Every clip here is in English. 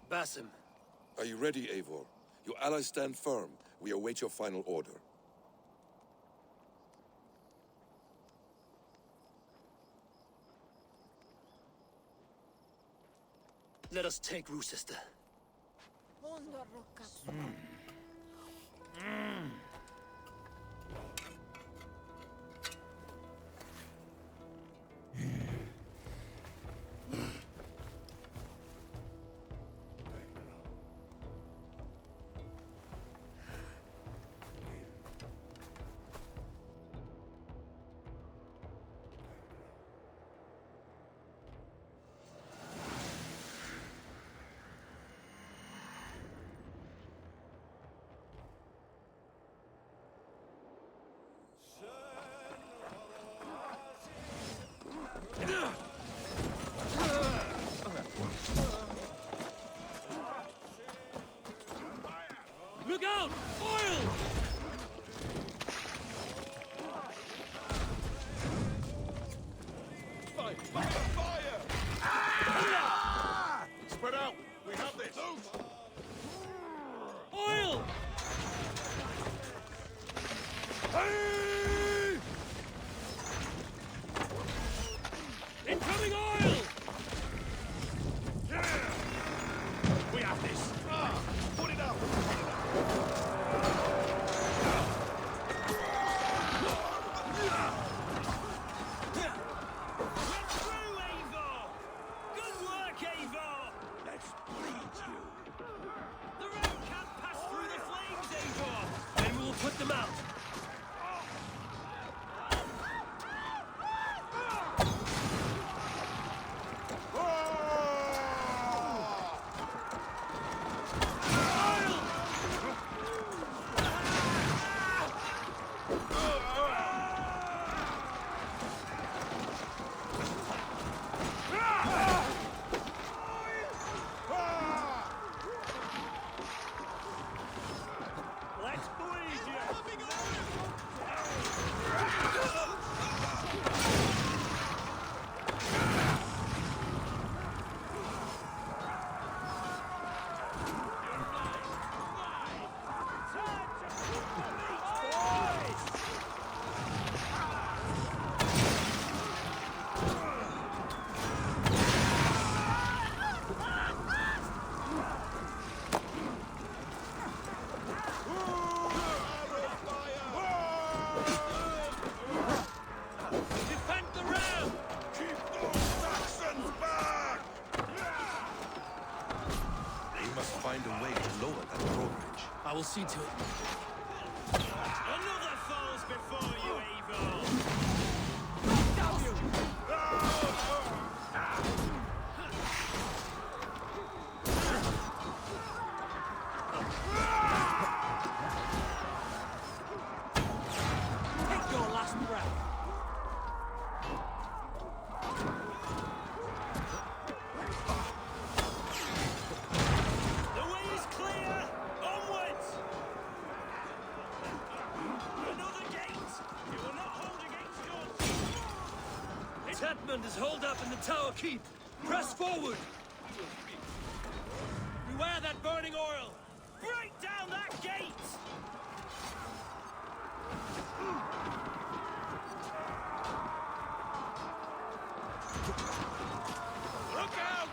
Basim. Are you ready, Eivor? Your allies stand firm. We await your final order. Let us take Rochester. Look out! Oil! Fire! Ah! Spread out! We have this! Oil! Hey! Incoming oil! We have this! Put it up! Put them out! I will see to it. Another falls before you, Eivor! Take your last breath. The way is clear! Onwards! Another gate! You will not hold against yours! Tatmund is holed up in the tower keep. Press forward! Beware that burning oil! Break down that gate! Look out!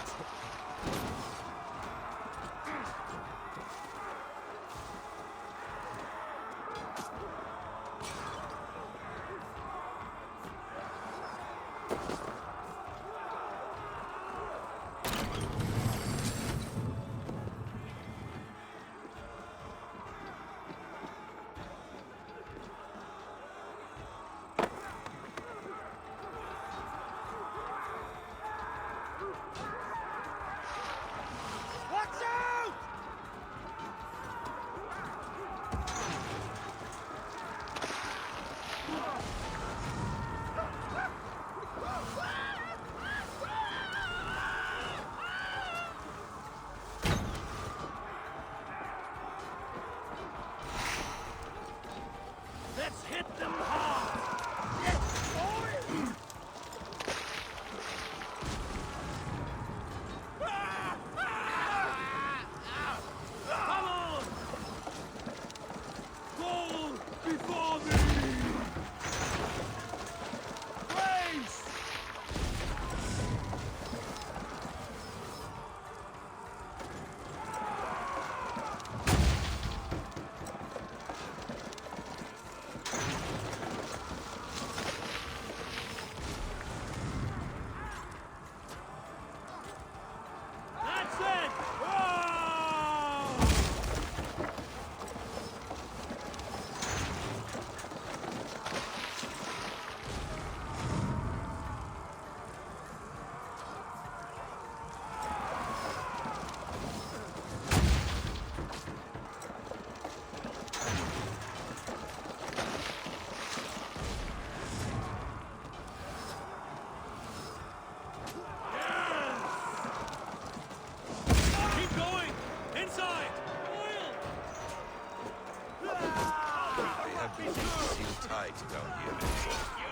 Seem tight down here.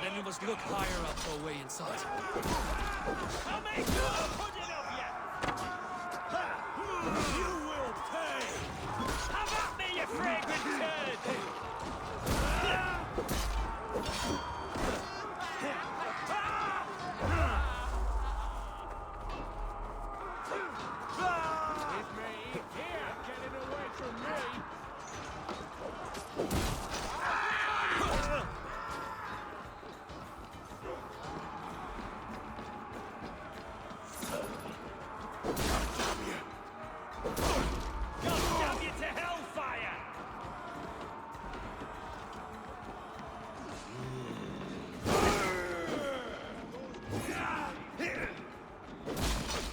Then we must look higher up for a way inside. I'll make good pudding of you! You will pay! Have at me, you fragrant turd! It's me. Here, getting away from me. God damn you to hellfire!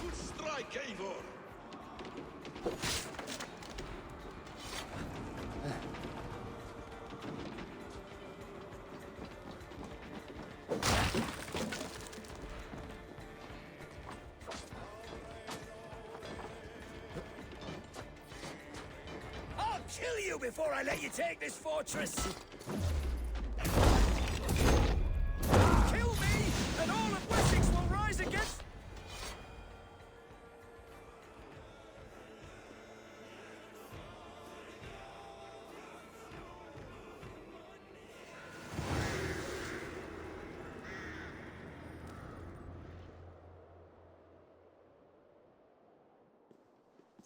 Good strike, Eivor! I'll kill you before I let you take this fortress! Kill me, and all of Wessex will rise against...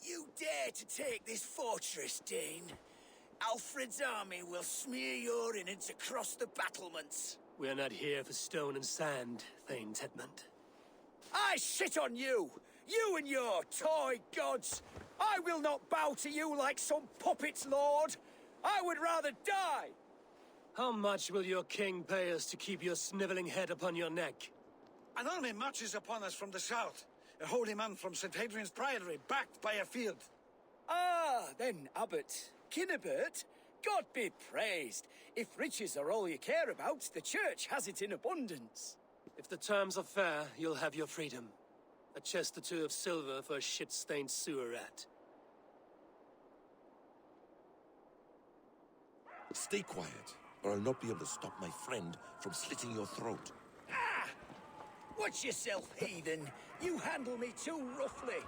You dare to take this fortress, Dane? Alfred's army will smear your innards across the battlements. We're not here for stone and sand, Thane Tedmund. I shit on you! You and your toy gods! I will not bow to you like some puppet's lord! I would rather die! How much will your king pay us to keep your sniveling head upon your neck? An army marches upon us from the south. A holy man from St. Hadrian's Priory, backed by a field. Ah, then, Abbot. Kinnebert, God be praised. If riches are all you care about, the church has it in abundance. If the terms are fair, you'll have your freedom. A chest or two of silver for a shit-stained sewer rat. Stay quiet, or I'll not be able to stop my friend from slitting your throat. Ah! Watch yourself, heathen. You handle me too roughly.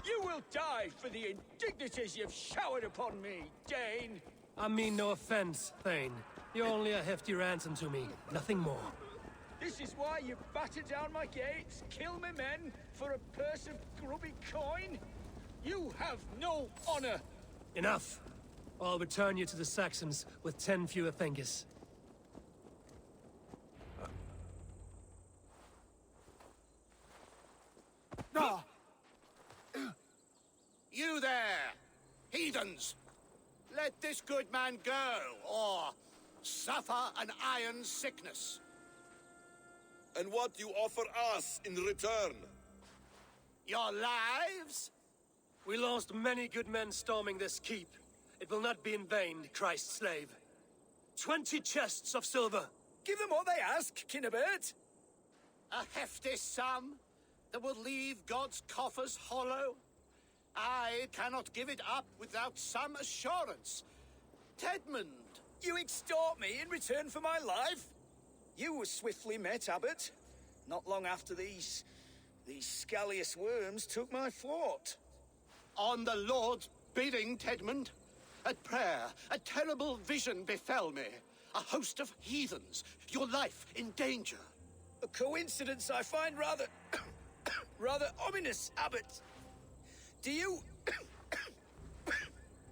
You will die for the indignities you've showered upon me, Dane. I mean no offense, Thane. You're only a hefty ransom to me, nothing more. This is why you batter down my gates, kill my men for a purse of grubby coin? You have no honor. Enough! I'll return you to the Saxons with 10 fewer fingers. You there, heathens! Let this good man go, or suffer an iron sickness. And what you offer us in return? Your lives? We lost many good men storming this keep. It will not be in vain, Christ's slave. 20 chests of silver. Give them what they ask, Kinnebert. A hefty sum that will leave God's coffers hollow? I cannot give it up without some assurance. Tedmund! You extort me in return for my life? You were swiftly met, Abbot. Not long after these scallious worms took my fort. On the Lord's bidding, Tedmund. At prayer, a terrible vision befell me. A host of heathens, your life in danger. A coincidence I find rather... rather ominous, Abbot. Do you...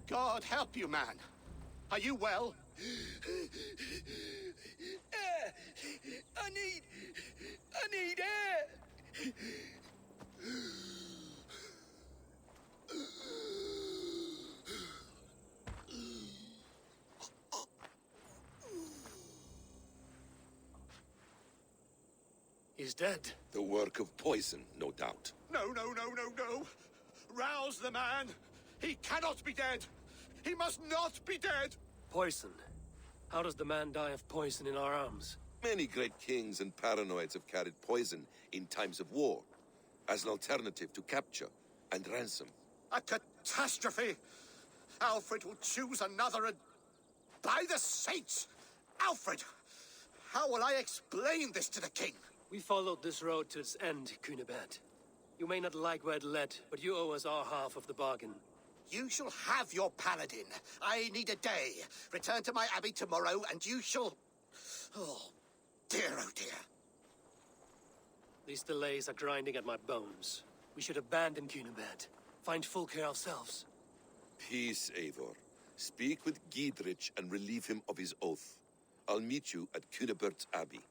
God help you, man. Are you well? Air! I need air! He's dead. The work of poison, no doubt. No. Rouse the man. He cannot be dead. He must not be dead. Poison. How does the man die of poison in our arms? Many great kings and paranoids have carried poison in times of war, as an alternative to capture and ransom. A catastrophe! Alfred will choose another and... By the saints! Alfred! How will I explain this to the king? We followed this road to its end, Cunibert. You may not like where it led, but you owe us our half of the bargain. You shall have your paladin. I need a day. Return to my abbey tomorrow, and you shall... Oh, oh dear. These delays are grinding at my bones. We should abandon Cunibert. Find Fulke ourselves. Peace, Eivor. Speak with Giedrich and relieve him of his oath. I'll meet you at Cunebert's Abbey.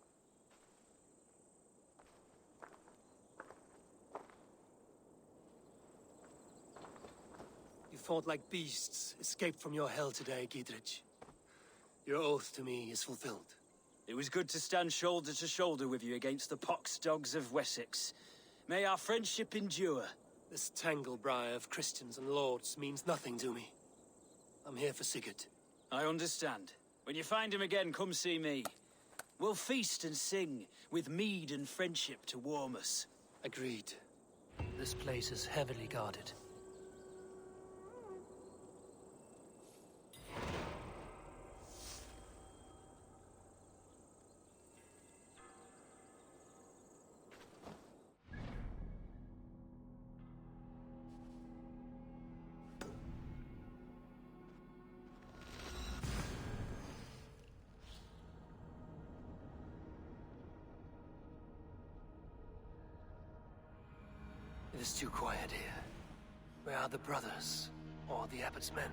You fought like beasts, escaped from your hell today, Giedrich. Your oath to me is fulfilled. It was good to stand shoulder to shoulder with you against the pox dogs of Wessex. May our friendship endure. This tangle-briar of Christians and lords means nothing to me. I'm here for Sigurd. I understand. When you find him again, come see me. We'll feast and sing, with mead and friendship to warm us. Agreed. This place is heavily guarded. It is too quiet here. Where are the brothers, or the abbot's men?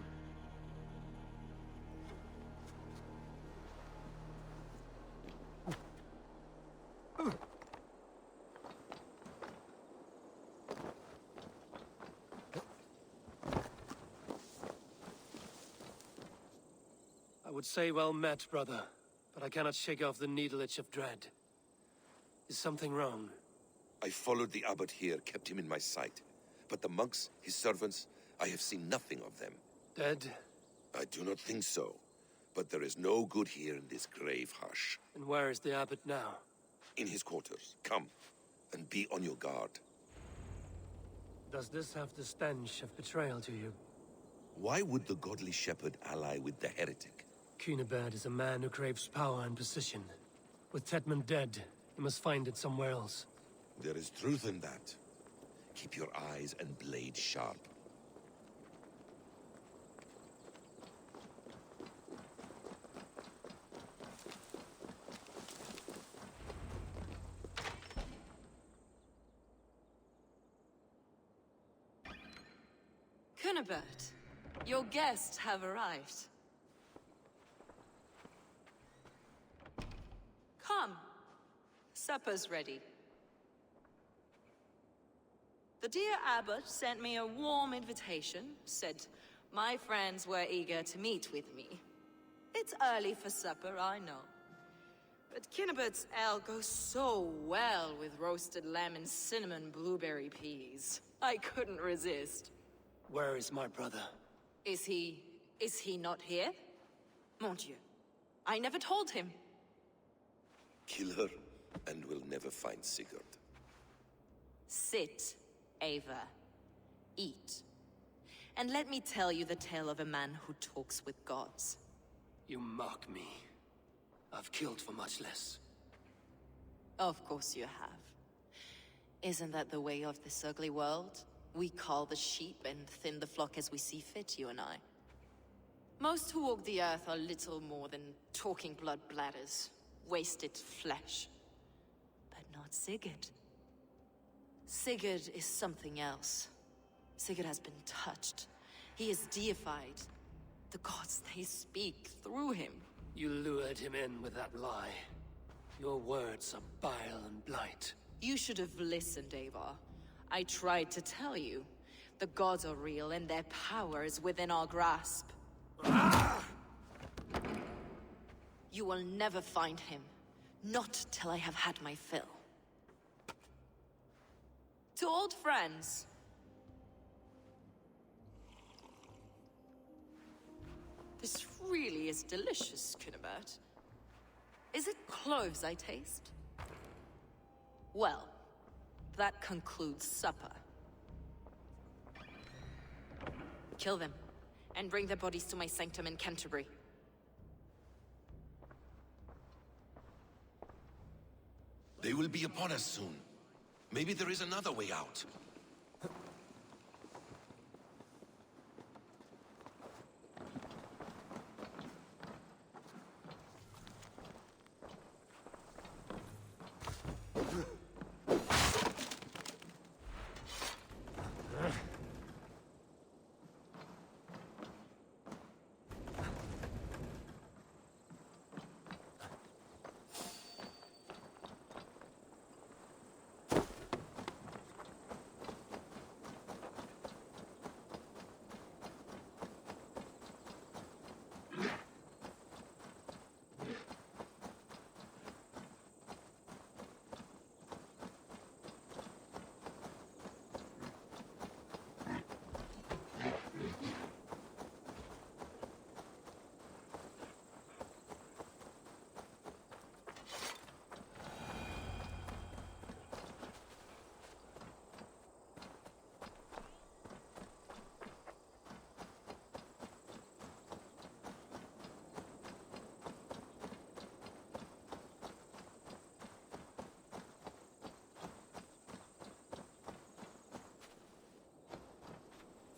I would say well met, brother, but I cannot shake off the needle itch of dread. Is something wrong? I followed the abbot here, kept him in my sight. But the monks, his servants, I have seen nothing of them. Dead? I do not think so. But there is no good here in this grave hush. And where is the abbot now? In his quarters. Come, and be on your guard. Does this have the stench of betrayal to you? Why would the godly shepherd ally with the heretic? Cunibert is a man who craves power and position. With Tedman dead, he must find it somewhere else. There is truth in that. Keep your eyes and blade sharp. Cunibert, your guests have arrived. Come. Supper's ready. The dear abbot sent me a warm invitation, said my friends were eager to meet with me. It's early for supper, I know. But Cunibert's ale goes so well with roasted lamb and cinnamon blueberry peas. I couldn't resist. Where is my brother? Is he not here? Mon Dieu, I never told him. Kill her, and we'll never find Sigurd. Sit, Ava. Eat. And let me tell you the tale of a man who talks with gods. You mock me. I've killed for much less. Of course you have. Isn't that the way of this ugly world? We cull the sheep and thin the flock as we see fit, you and I. Most who walk the earth are little more than talking blood bladders, wasted flesh. But not Sigurd. Sigurd is something else. Sigurd has been touched. He is deified. The gods, they speak through him. You lured him in with that lie. Your words are bile and blight. You should have listened, Avar. I tried to tell you. The gods are real and their power is within our grasp. You will never find him. Not till I have had my fill. To old friends. This really is delicious, Cunibert. Is it cloves I taste? Well, that concludes supper. Kill them, and bring their bodies to my sanctum in Canterbury. They will be upon us soon. Maybe there is another way out.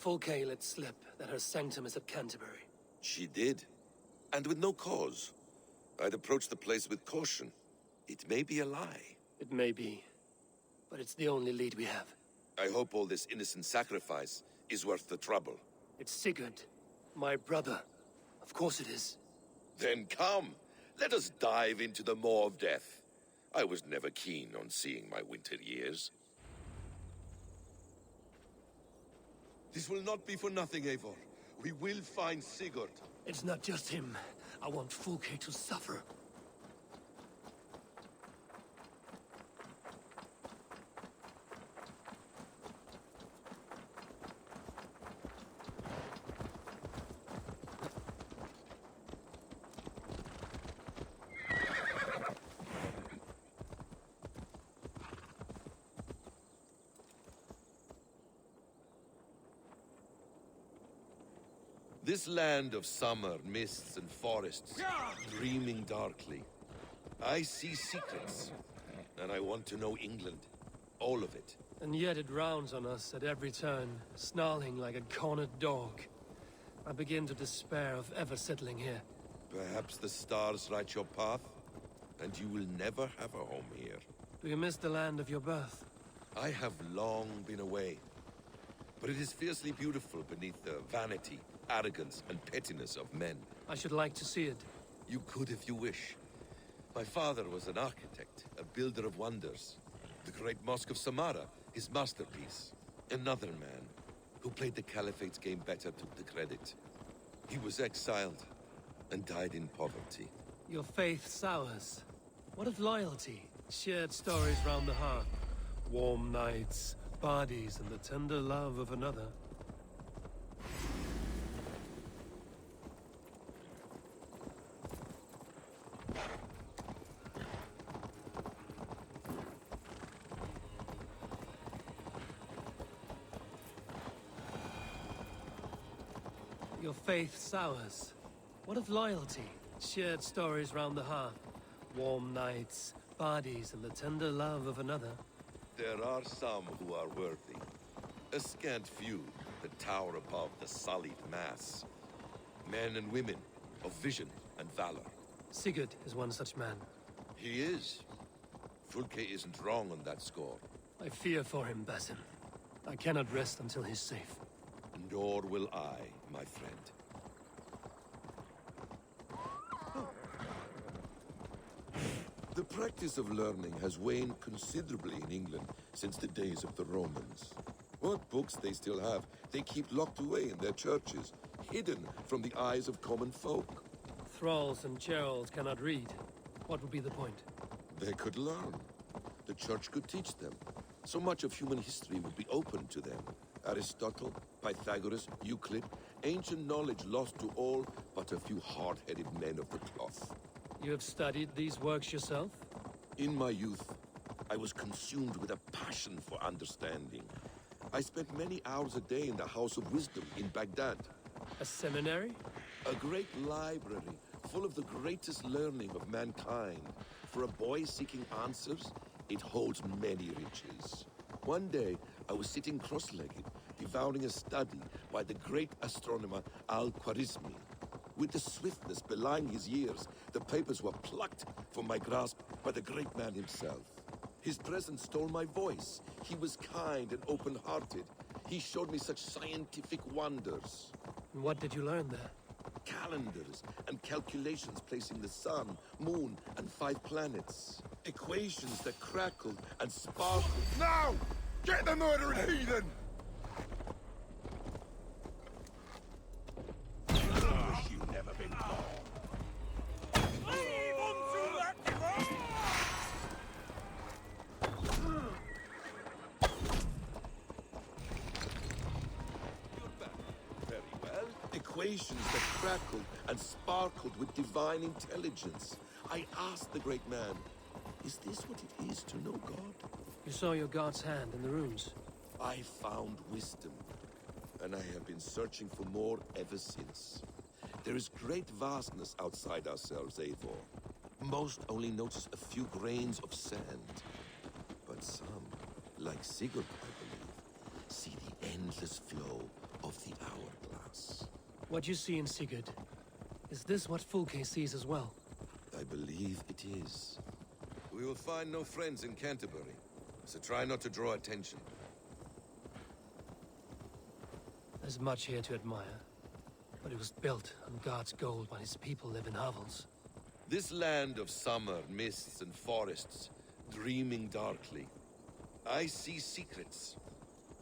Fulke let slip that her sanctum is at Canterbury. She did. And with no cause. I'd approach the place with caution. It may be a lie. It may be, but it's the only lead we have. I hope all this innocent sacrifice is worth the trouble. It's Sigurd, my brother. Of course it is. Then come, let us dive into the maw of death. I was never keen on seeing my winter years. This will not be for nothing, Eivor. We will find Sigurd. It's not just him. I want Fulke to suffer. This land of summer, mists and forests, dreaming darkly. I see secrets, and I want to know England. All of it. And yet it rounds on us at every turn, snarling like a cornered dog. I begin to despair of ever settling here. Perhaps the stars write your path, and you will never have a home here. Do you miss the land of your birth? I have long been away, but it is fiercely beautiful beneath the vanity, arrogance, and pettiness of men. I should like to see it. You could if you wish. My father was an architect, a builder of wonders. The great Mosque of Samarra, his masterpiece. Another man, who played the Caliphate's game better, took the credit. He was exiled, and died in poverty. Your faith sours. What of loyalty? Shared stories round the hearth. Warm nights, bodies, and the tender love of another. Your faith sours. What of loyalty? Shared stories round the hearth. Warm nights, bodies, and the tender love of another. There are some who are worthy. A scant few that tower above the sullied mass. Men and women of vision and valor. Sigurd is one such man. He is. Fulke isn't wrong on that score. I fear for him, Basim. I cannot rest until he's safe. Nor will I, my friend. The practice of learning has waned considerably in England since the days of the Romans. What books they still have, they keep locked away in their churches, hidden from the eyes of common folk. Thralls and Geralds cannot read. What would be the point? They could learn. The church could teach them. So much of human history would be open to them. Aristotle, Pythagoras, Euclid, ancient knowledge lost to all but a few hard-headed men of the cloth. You have studied these works yourself? In my youth, I was consumed with a passion for understanding. I spent many hours a day in the House of Wisdom in Baghdad. A seminary? A great library full of the greatest learning of mankind. For a boy seeking answers, it holds many riches. One day, I was sitting cross-legged, devouring a study by the great astronomer Al-Khwarizmi. With the swiftness belying his years, the papers were plucked from my grasp by the great man himself. His presence stole my voice. He was kind and open-hearted. He showed me such scientific wonders. And what did you learn there? Calendars and calculations placing the sun, moon, and 5 planets. Equations that crackled and sparkled. Now! Get the murdering heathen! I wish you'd never been born. Leave unto that device! Very well. Equations that crackled and sparkled with divine intelligence. I asked the great man, is this what it is to know God? You saw your god's hand in the runes. I found wisdom, and I have been searching for more ever since. There is great vastness outside ourselves, Eivor. Most only notice a few grains of sand. But some, like Sigurd, I believe, see the endless flow of the hourglass. What you see in Sigurd, is this what Fulke sees as well? I believe it is. We will find no friends in Canterbury, so try not to draw attention. There's much here to admire, but it was built on God's gold while his people live in hovels. This land of summer, mists and forests, dreaming darkly. I see secrets,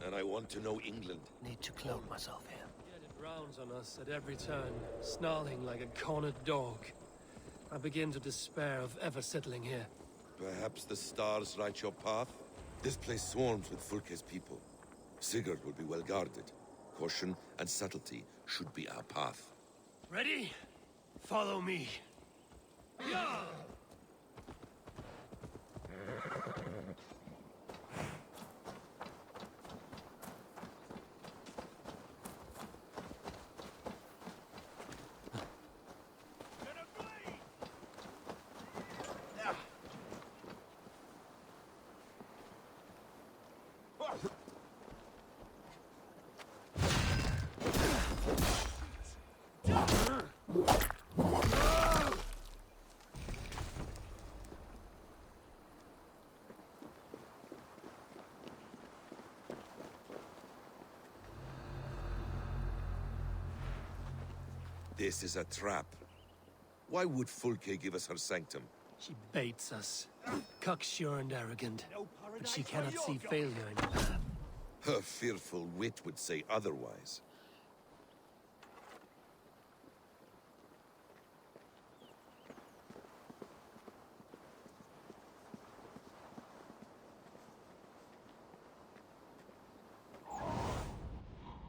and I want to know England. Need to clone myself here. Yet it rounds on us at every turn, snarling like a cornered dog. I begin to despair of ever settling here. Perhaps the stars write your path? This place swarms with Fulke's people. Sigurd will be well guarded. Caution and subtlety should be our path. Ready? Follow me. Yeah! This is a trap. Why would Fulke give us her sanctum? She baits us. Cocksure and arrogant. But she cannot see failure in her path. Her fearful wit would say otherwise.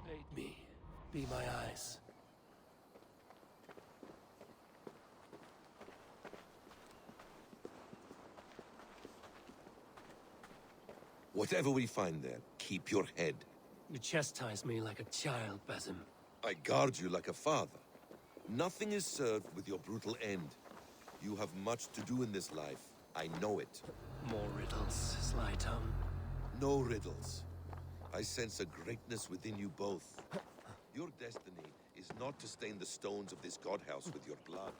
Bait me. Be my eyes. Whatever we find there, keep your head. You chastise me like a child, Basim. I guard you like a father. Nothing is served with your brutal end. You have much to do in this life. I know it. More riddles, sly tongue. No riddles. I sense a greatness within you both. Your destiny is not to stain the stones of this godhouse with your blood.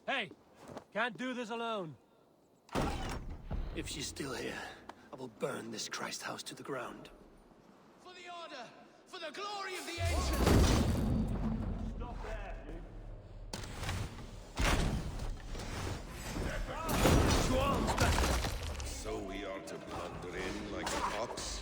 Hey! Can't do this alone. If she's still here, I will burn this Christ house to the ground. For the order! For the glory of the ancients! Stop there. to blunder in like an ox?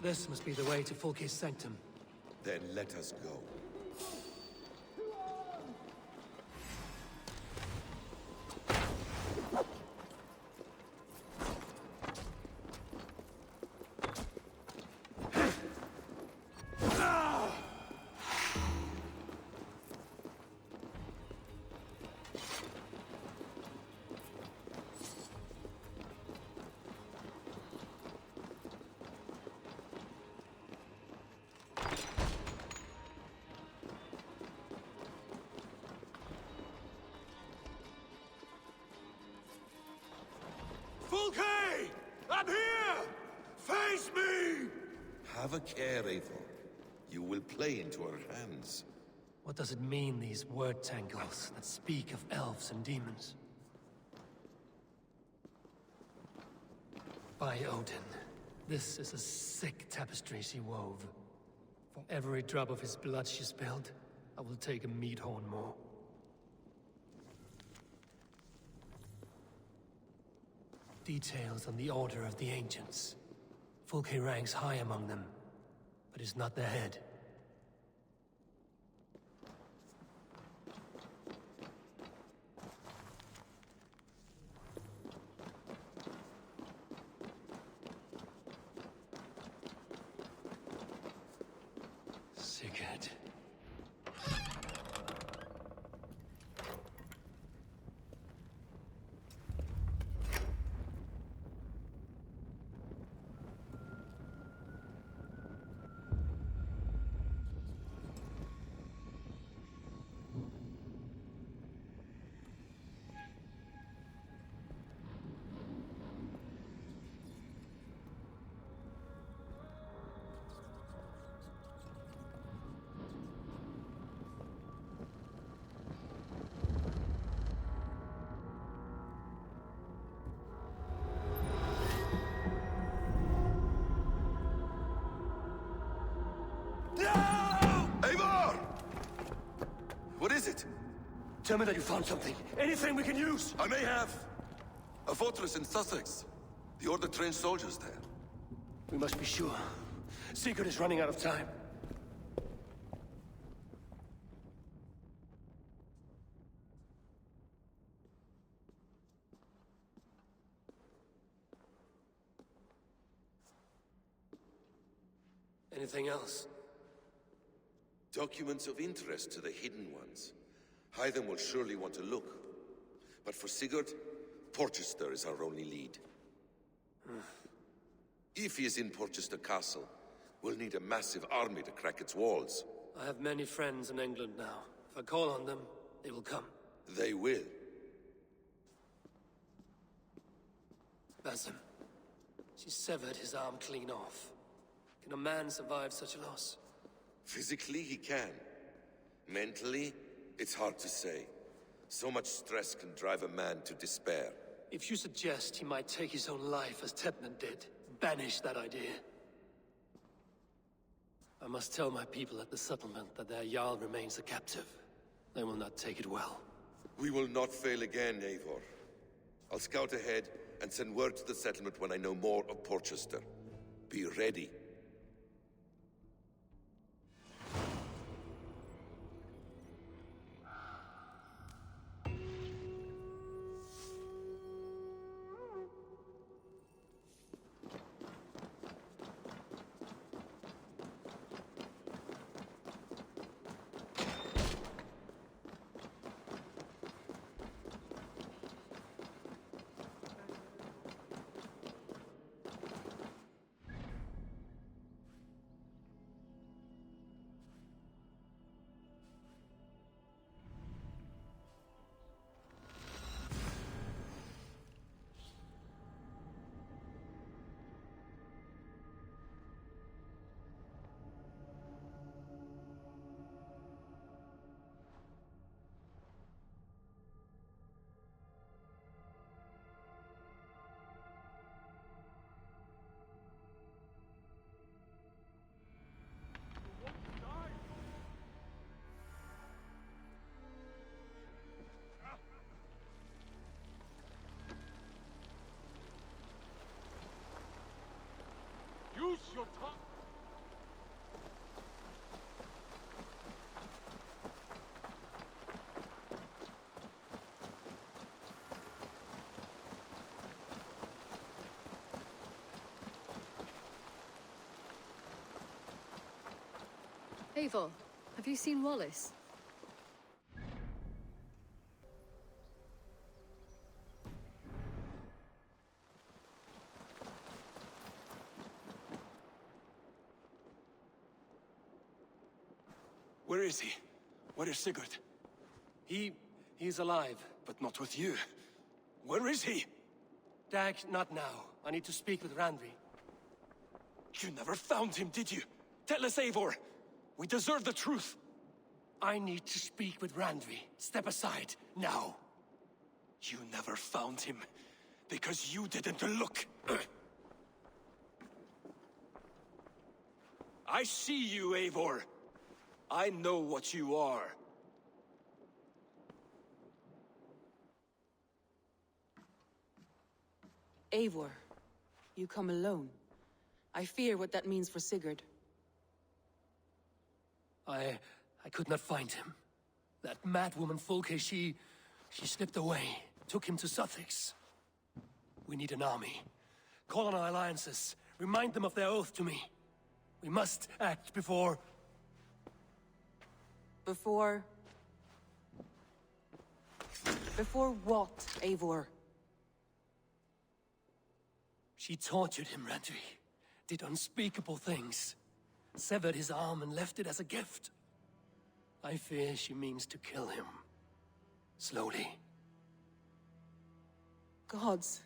This must be the way to Fulke's sanctum. Then let us go. Fulke! I'm here! Face me! Have a care, Eivor. You will play into our hands. What does it mean, these word tangles that speak of elves and demons? By Odin, this is a sick tapestry she wove. For every drop of his blood she spilled, I will take a meat horn more. Details on the Order of the Ancients. Fulke ranks high among them, but is not their head. Sigurd. Eivor! What is it? Tell me that you found something. Anything we can use! I may have. A fortress in Sussex. The Order trained soldiers there. We must be sure. Sigurd is running out of time. Anything else? Documents of interest to the Hidden Ones. Hyden will surely want to look. But for Sigurd, Porchester is our only lead. If he is in Porchester Castle, we'll need a massive army to crack its walls. I have many friends in England now. If I call on them, they will come. They will. Basim. She severed his arm clean off. Can a man survive such a loss? Physically, he can. Mentally, it's hard to say. So much stress can drive a man to despair. If you suggest he might take his own life as Tepman did, banish that idea. I must tell my people at the settlement that their Jarl remains a captive. They will not take it well. We will not fail again, Eivor. I'll scout ahead and send word to the settlement when I know more of Porchester. Be ready. Eivor, have you seen Wallace? Where is he? Where is Sigurd? He's alive. But not with you. Where is he? Dag, not now. I need to speak with Randvi. You never found him, did you? Tell us, Eivor. We deserve the truth. I need to speak with Randvi. Step aside, now. You never found him, because you didn't look. I see you, Eivor. I know what you are. Eivor, you come alone. I fear what that means for Sigurd. I could not find him. That madwoman Fulke, she slipped away, took him to Sussex. We need an army. Call on our alliances. Remind them of their oath to me. We must act before... Before what, Eivor? She tortured him, Randvi. Did unspeakable things. Severed his arm and left it as a gift. I fear she means to kill him. Slowly. Gods.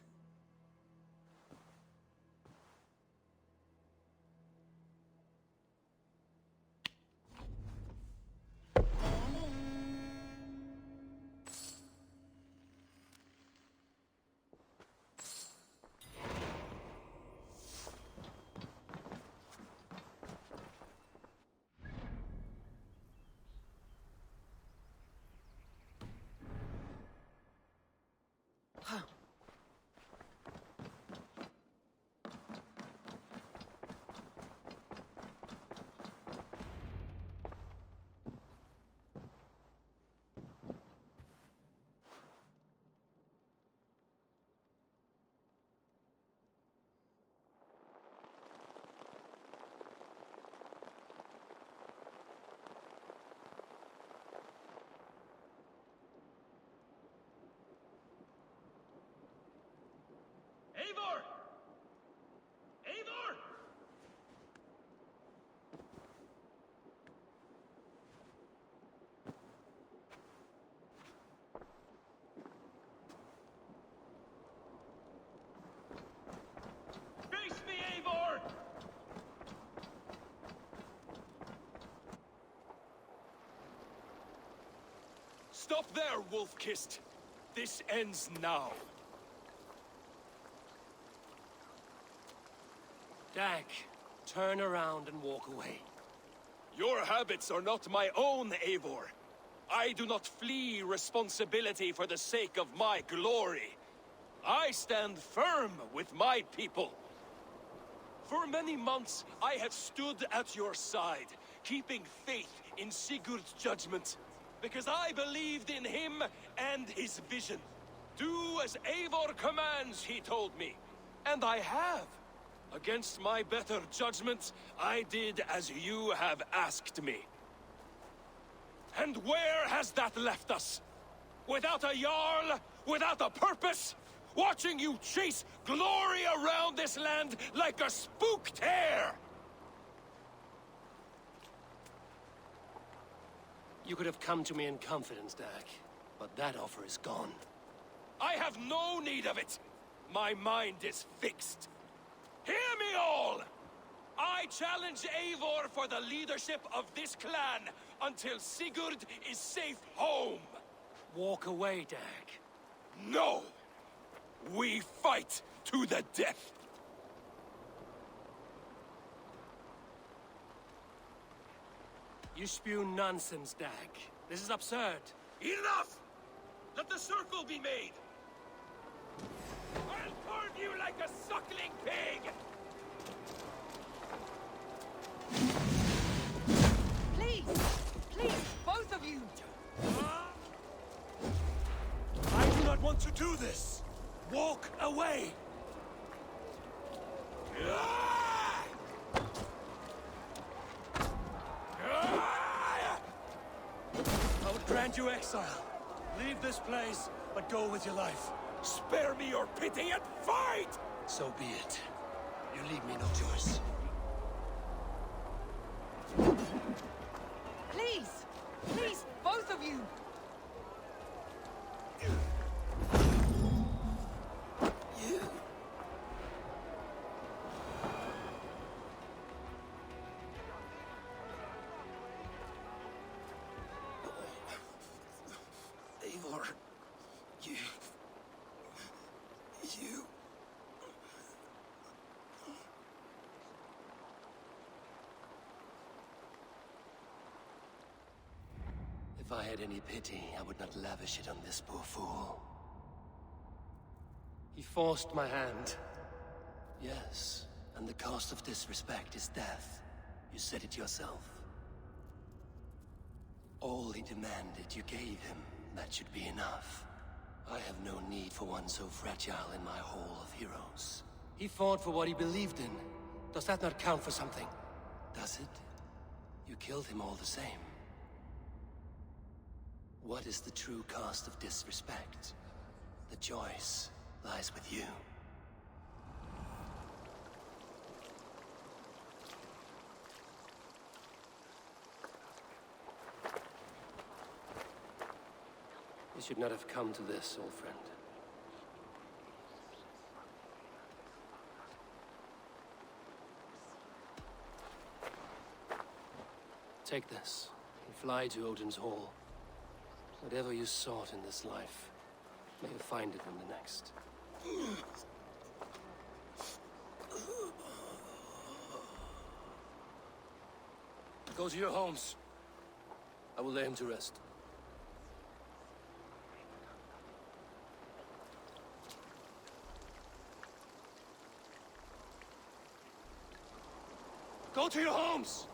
Eivor! Eivor! Face me, Eivor! Stop there, Wolf-Kissed. This ends now. Dag, turn around and walk away. Your habits are not my own, Eivor. I do not flee responsibility for the sake of my glory. I stand firm with my people. For many months, I have stood at your side, keeping faith in Sigurd's judgment, because I believed in him and his vision. Do as Eivor commands, he told me, and I have. Against my better judgment, I did as you have asked me. And where has that left us? Without a Jarl, without a purpose, watching you chase glory around this land like a spooked hare! You could have come to me in confidence, Dag, but that offer is gone. I have no need of it! My mind is fixed. Hear me all! I challenge Eivor for the leadership of this clan until Sigurd is safe home! Walk away, Dag. No! We fight to the death! You spew nonsense, Dag. This is absurd. Enough! Let the circle be made! I'll carve you like a suckling pig! Please! Please, both of you! I do not want to do this! Walk away! Ah! grant you exile. Leave this place, but go with your life. Spare me your pity and fight! So be it. You leave me no choice. Please! Please, both of you! You... Eivor... You... If I had any pity, I would not lavish it on this poor fool. He forced my hand. Yes, and the cost of disrespect is death. You said it yourself. All he demanded, you gave him. That should be enough. I have no need for one so fragile in my hall of heroes. He fought for what he believed in. Does that not count for something? Does it? You killed him all the same. What is the true cost of disrespect? The choice lies with you. You should not have come to this, old friend. Take this and fly to Odin's Hall. Whatever you sought in this life, may you find it in the next. Go to your homes. I will lay him to rest. Go to your homes!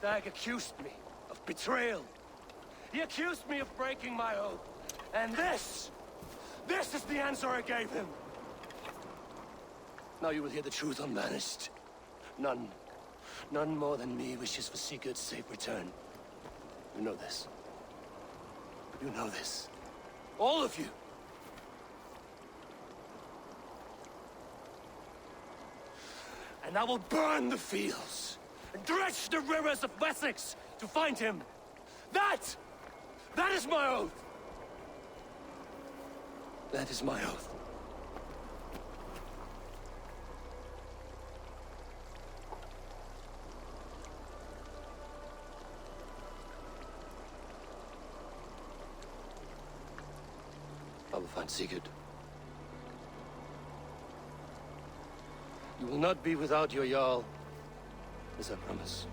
Dag accused me of betrayal. He accused me of breaking my oath. And this is the answer I gave him. Now you will hear the truth unbanished. None more than me wishes for Sigurd's safe return. You know this. You know this. All of you. And I will burn the fields and dredge the rivers of Wessex to find him. That is my oath. That is my oath. I will find Sigurd. You will not be without your Jarl, as I promise.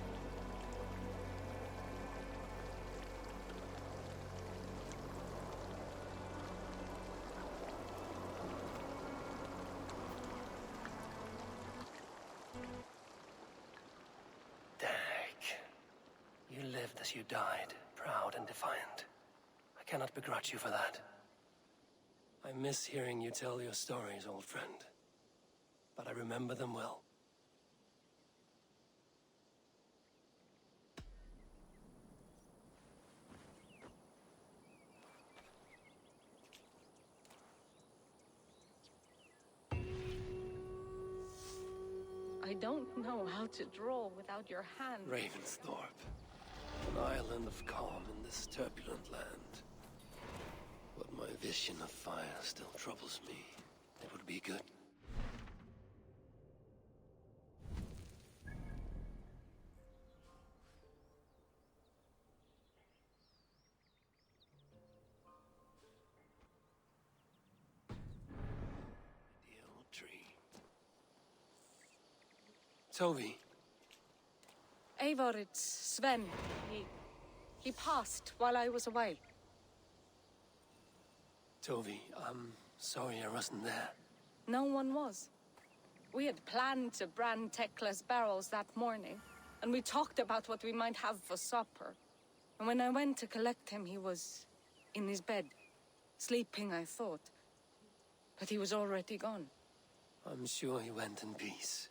Dag, you lived as you died, proud and defiant. I cannot begrudge you for that. I miss hearing you tell your stories, old friend. But I remember them well. I don't know how to draw without your hand. Ravensthorpe. An island of calm in this turbulent land. But my vision of fire still troubles me. It would be good. Toby. Eivor, it's Sven. He passed while I was away. Toby, I'm sorry I wasn't there. No one was. We had planned to brand Tekla's barrels that morning, and we talked about what we might have for supper. And when I went to collect him, he was in his bed. Sleeping, I thought. But he was already gone. I'm sure he went in peace.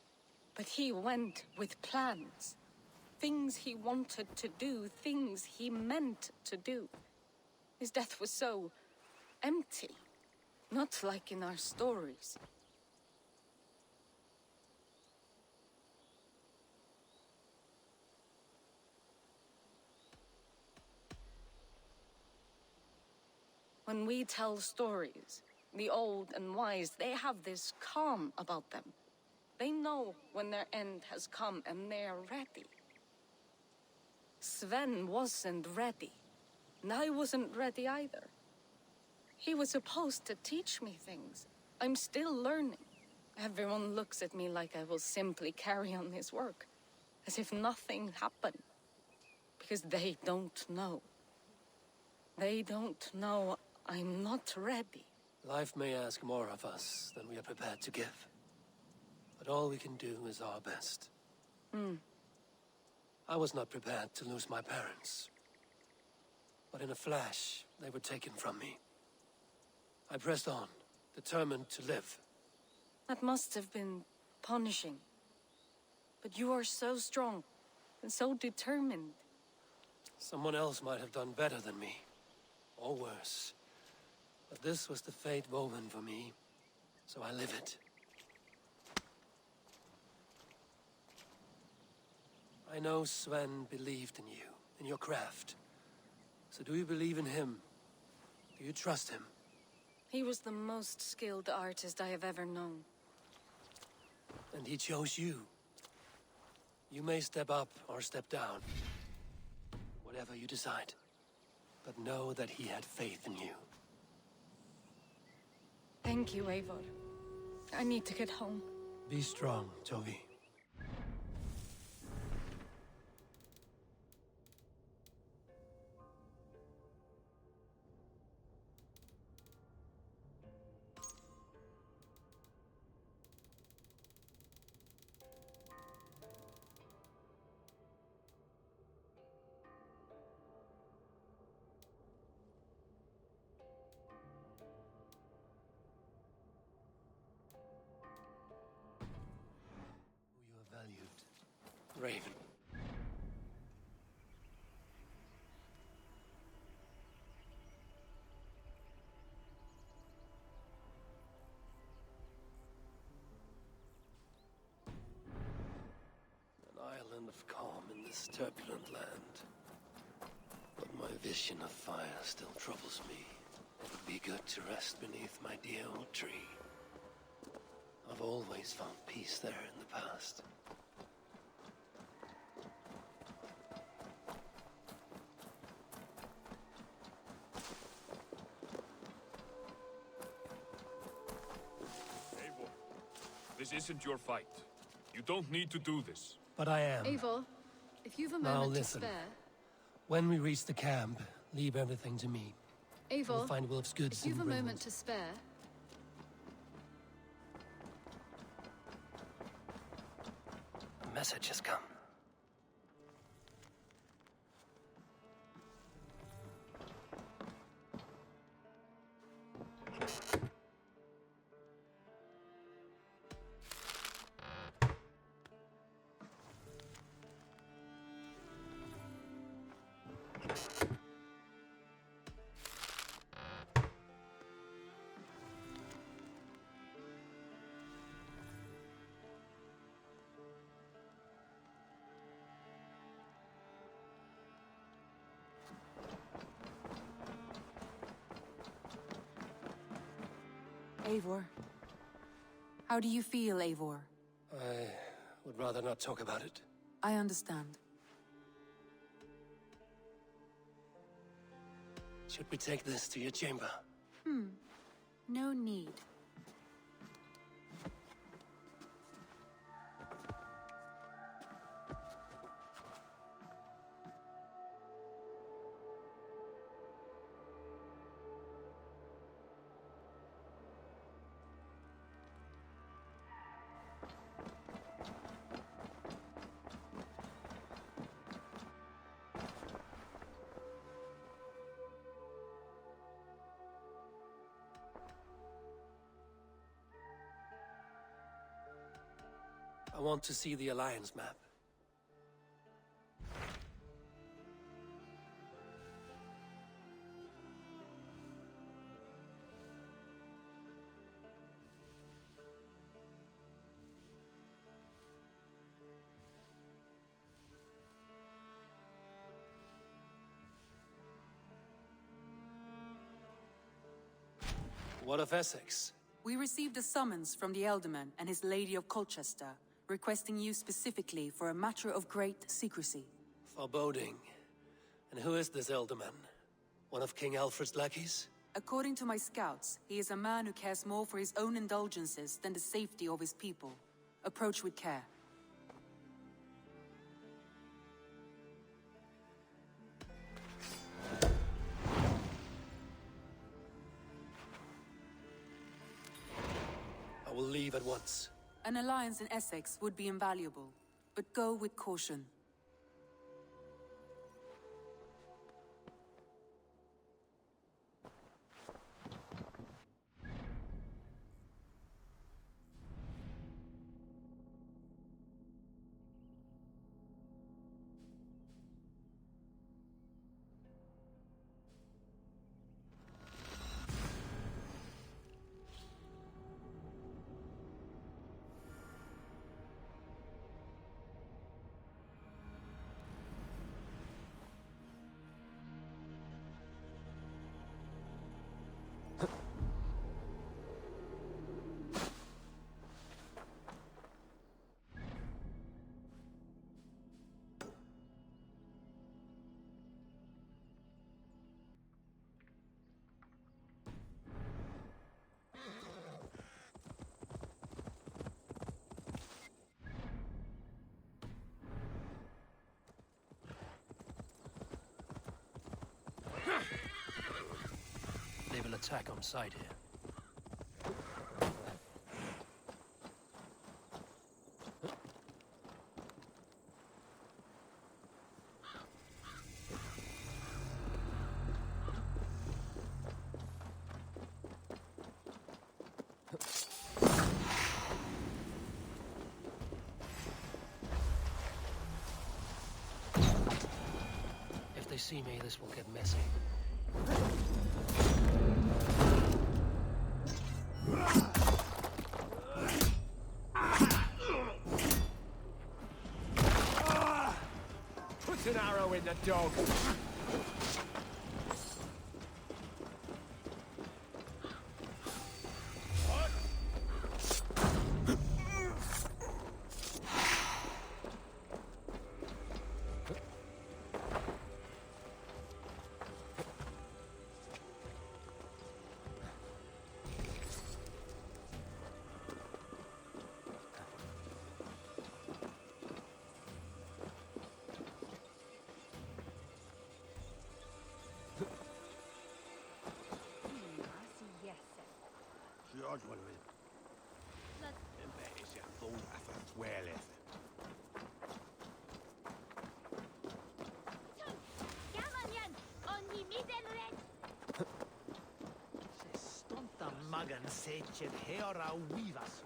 But he went with plans. Things he wanted to do, things he meant to do. His death was so empty, not like in our stories. When we tell stories, the old and wise, they have this calm about them. They know when their end has come and they are ready. Sven wasn't ready, and I wasn't ready either. He was supposed to teach me things. I'm still learning. Everyone looks at me like I will simply carry on his work, as if nothing happened. Because they don't know. They don't know I'm not ready. Life may ask more of us than we are prepared to give. But all we can do is our best. I was not prepared to lose my parents. But in a flash, they were taken from me. I pressed on, determined to live. That must have been punishing. But you are so strong and so determined. Someone else might have done better than me. Or worse. But this was the fate woven for me, so I live it. I know Sven believed in you, in your craft. So do you believe in him? Do you trust him? He was the most skilled artist I have ever known. And he chose you. You may step up or step down. Whatever you decide. But know that he had faith in you. Thank you, Eivor. I need to get home. Be strong, Toby. You are valued, Raven. An island of calm in this turbulent land. But my vision of fire still troubles me. It would be good to rest beneath my dear old tree. I've always found peace there in the past. Eivor, this isn't your fight. You don't need to do this. But I am. Eivor, if you've a Now moment to listen. spare... When we reach the camp, leave everything to me. Eivor, We'll find Wolf's goods if you've a and bring moment them. to spare... A message has come. Eivor. How do you feel, Eivor? I would rather not talk about it. I understand. Should we take this to your chamber? No need. I want to see the Alliance map. What of Essex? We received a summons from the Elderman and his Lady of Colchester, requesting you specifically for a matter of great secrecy. Foreboding. And who is this Elderman? One of King Alfred's lackeys? According to my scouts, he is a man who cares more for his own indulgences than the safety of his people. Approach with care. I will leave at once. An alliance in Essex would be invaluable, but go with caution. They will attack on sight here. If they see me, this will get messy. Put an arrow in the dog. Magan seched hera vivas.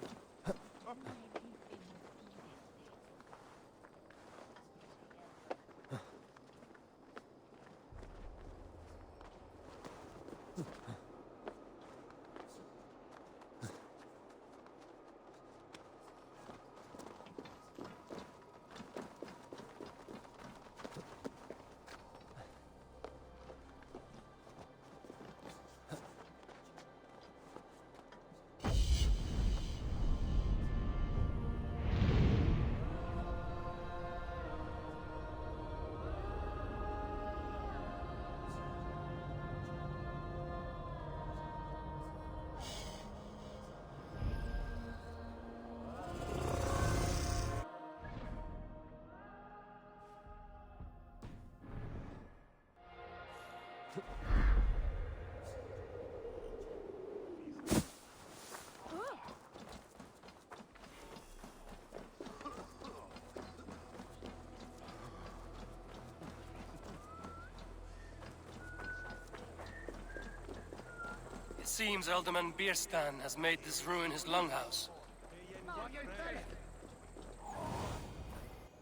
It seems Alderman Bierstan has made this ruin his longhouse.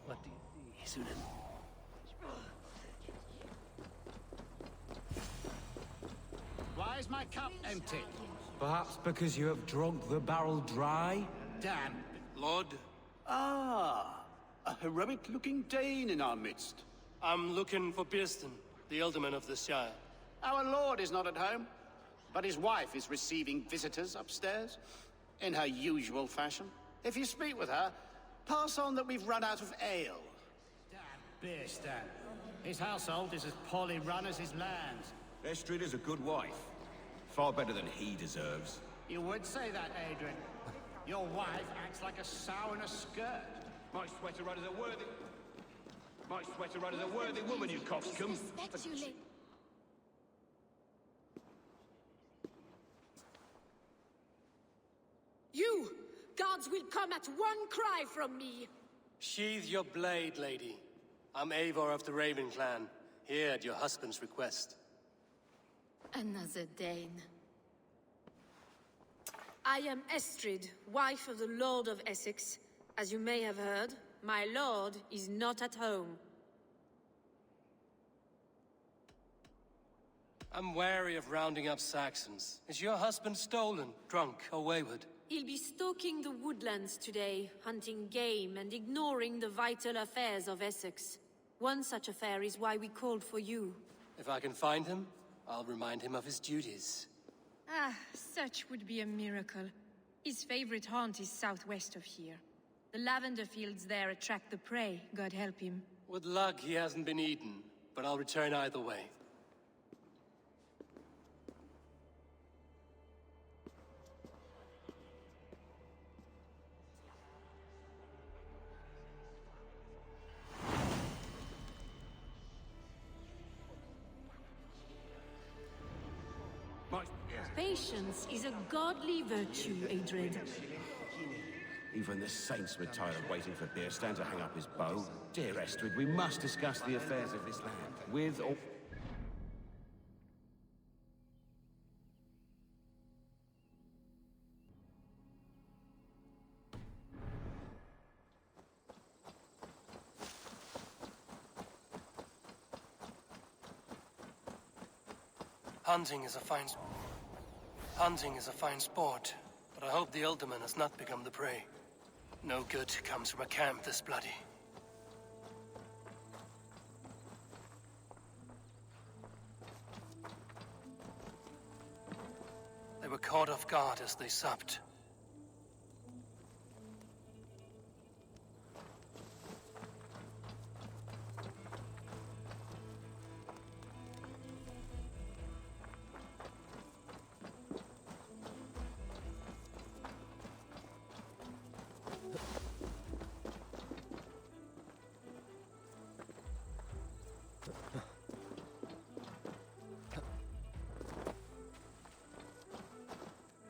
What do you see, Sunan? Why is my cup empty? Perhaps because you have drunk the barrel dry? Damn. Lord? Ah, a heroic-looking Dane in our midst. I'm looking for Bierstan, the Alderman of the Shire. Our lord is not at home. but his wife is receiving visitors upstairs in her usual fashion. If you speak with her, pass on that we've run out of ale. Beerstan. His household is as poorly run as his lands. Estrid is a good wife. Far better than he deserves. You would say that, Adrian. Your wife acts like a sow in a skirt. My sweater run is a worthy woman, you coxcomb. You! Gods will come at one cry from me! Sheathe your blade, lady. I'm Eivor of the Raven Clan, here at your husband's request. Another Dane. I am Estrid, wife of the Lord of Essex. As you may have heard, my lord is not at home. I'm wary of rounding up Saxons. Is your husband stolen, drunk, or wayward? He'll be stalking the woodlands today, hunting game and ignoring the vital affairs of Essex. One such affair is why we called for you. If I can find him, I'll remind him of his duties. Ah, such would be a miracle. His favorite haunt is southwest of here. The lavender fields there attract the prey, God help him. With luck, he hasn't been eaten, but I'll return either way. Patience is a godly virtue, Adred. Even the saints were tired of waiting for Beerstan to hang up his bow. Dear Estrid, we must discuss the affairs of this land, with or... Hunting is a fine sport, but I hope the Alderman has not become the prey. No good comes from a camp this bloody. They were caught off guard as they supped.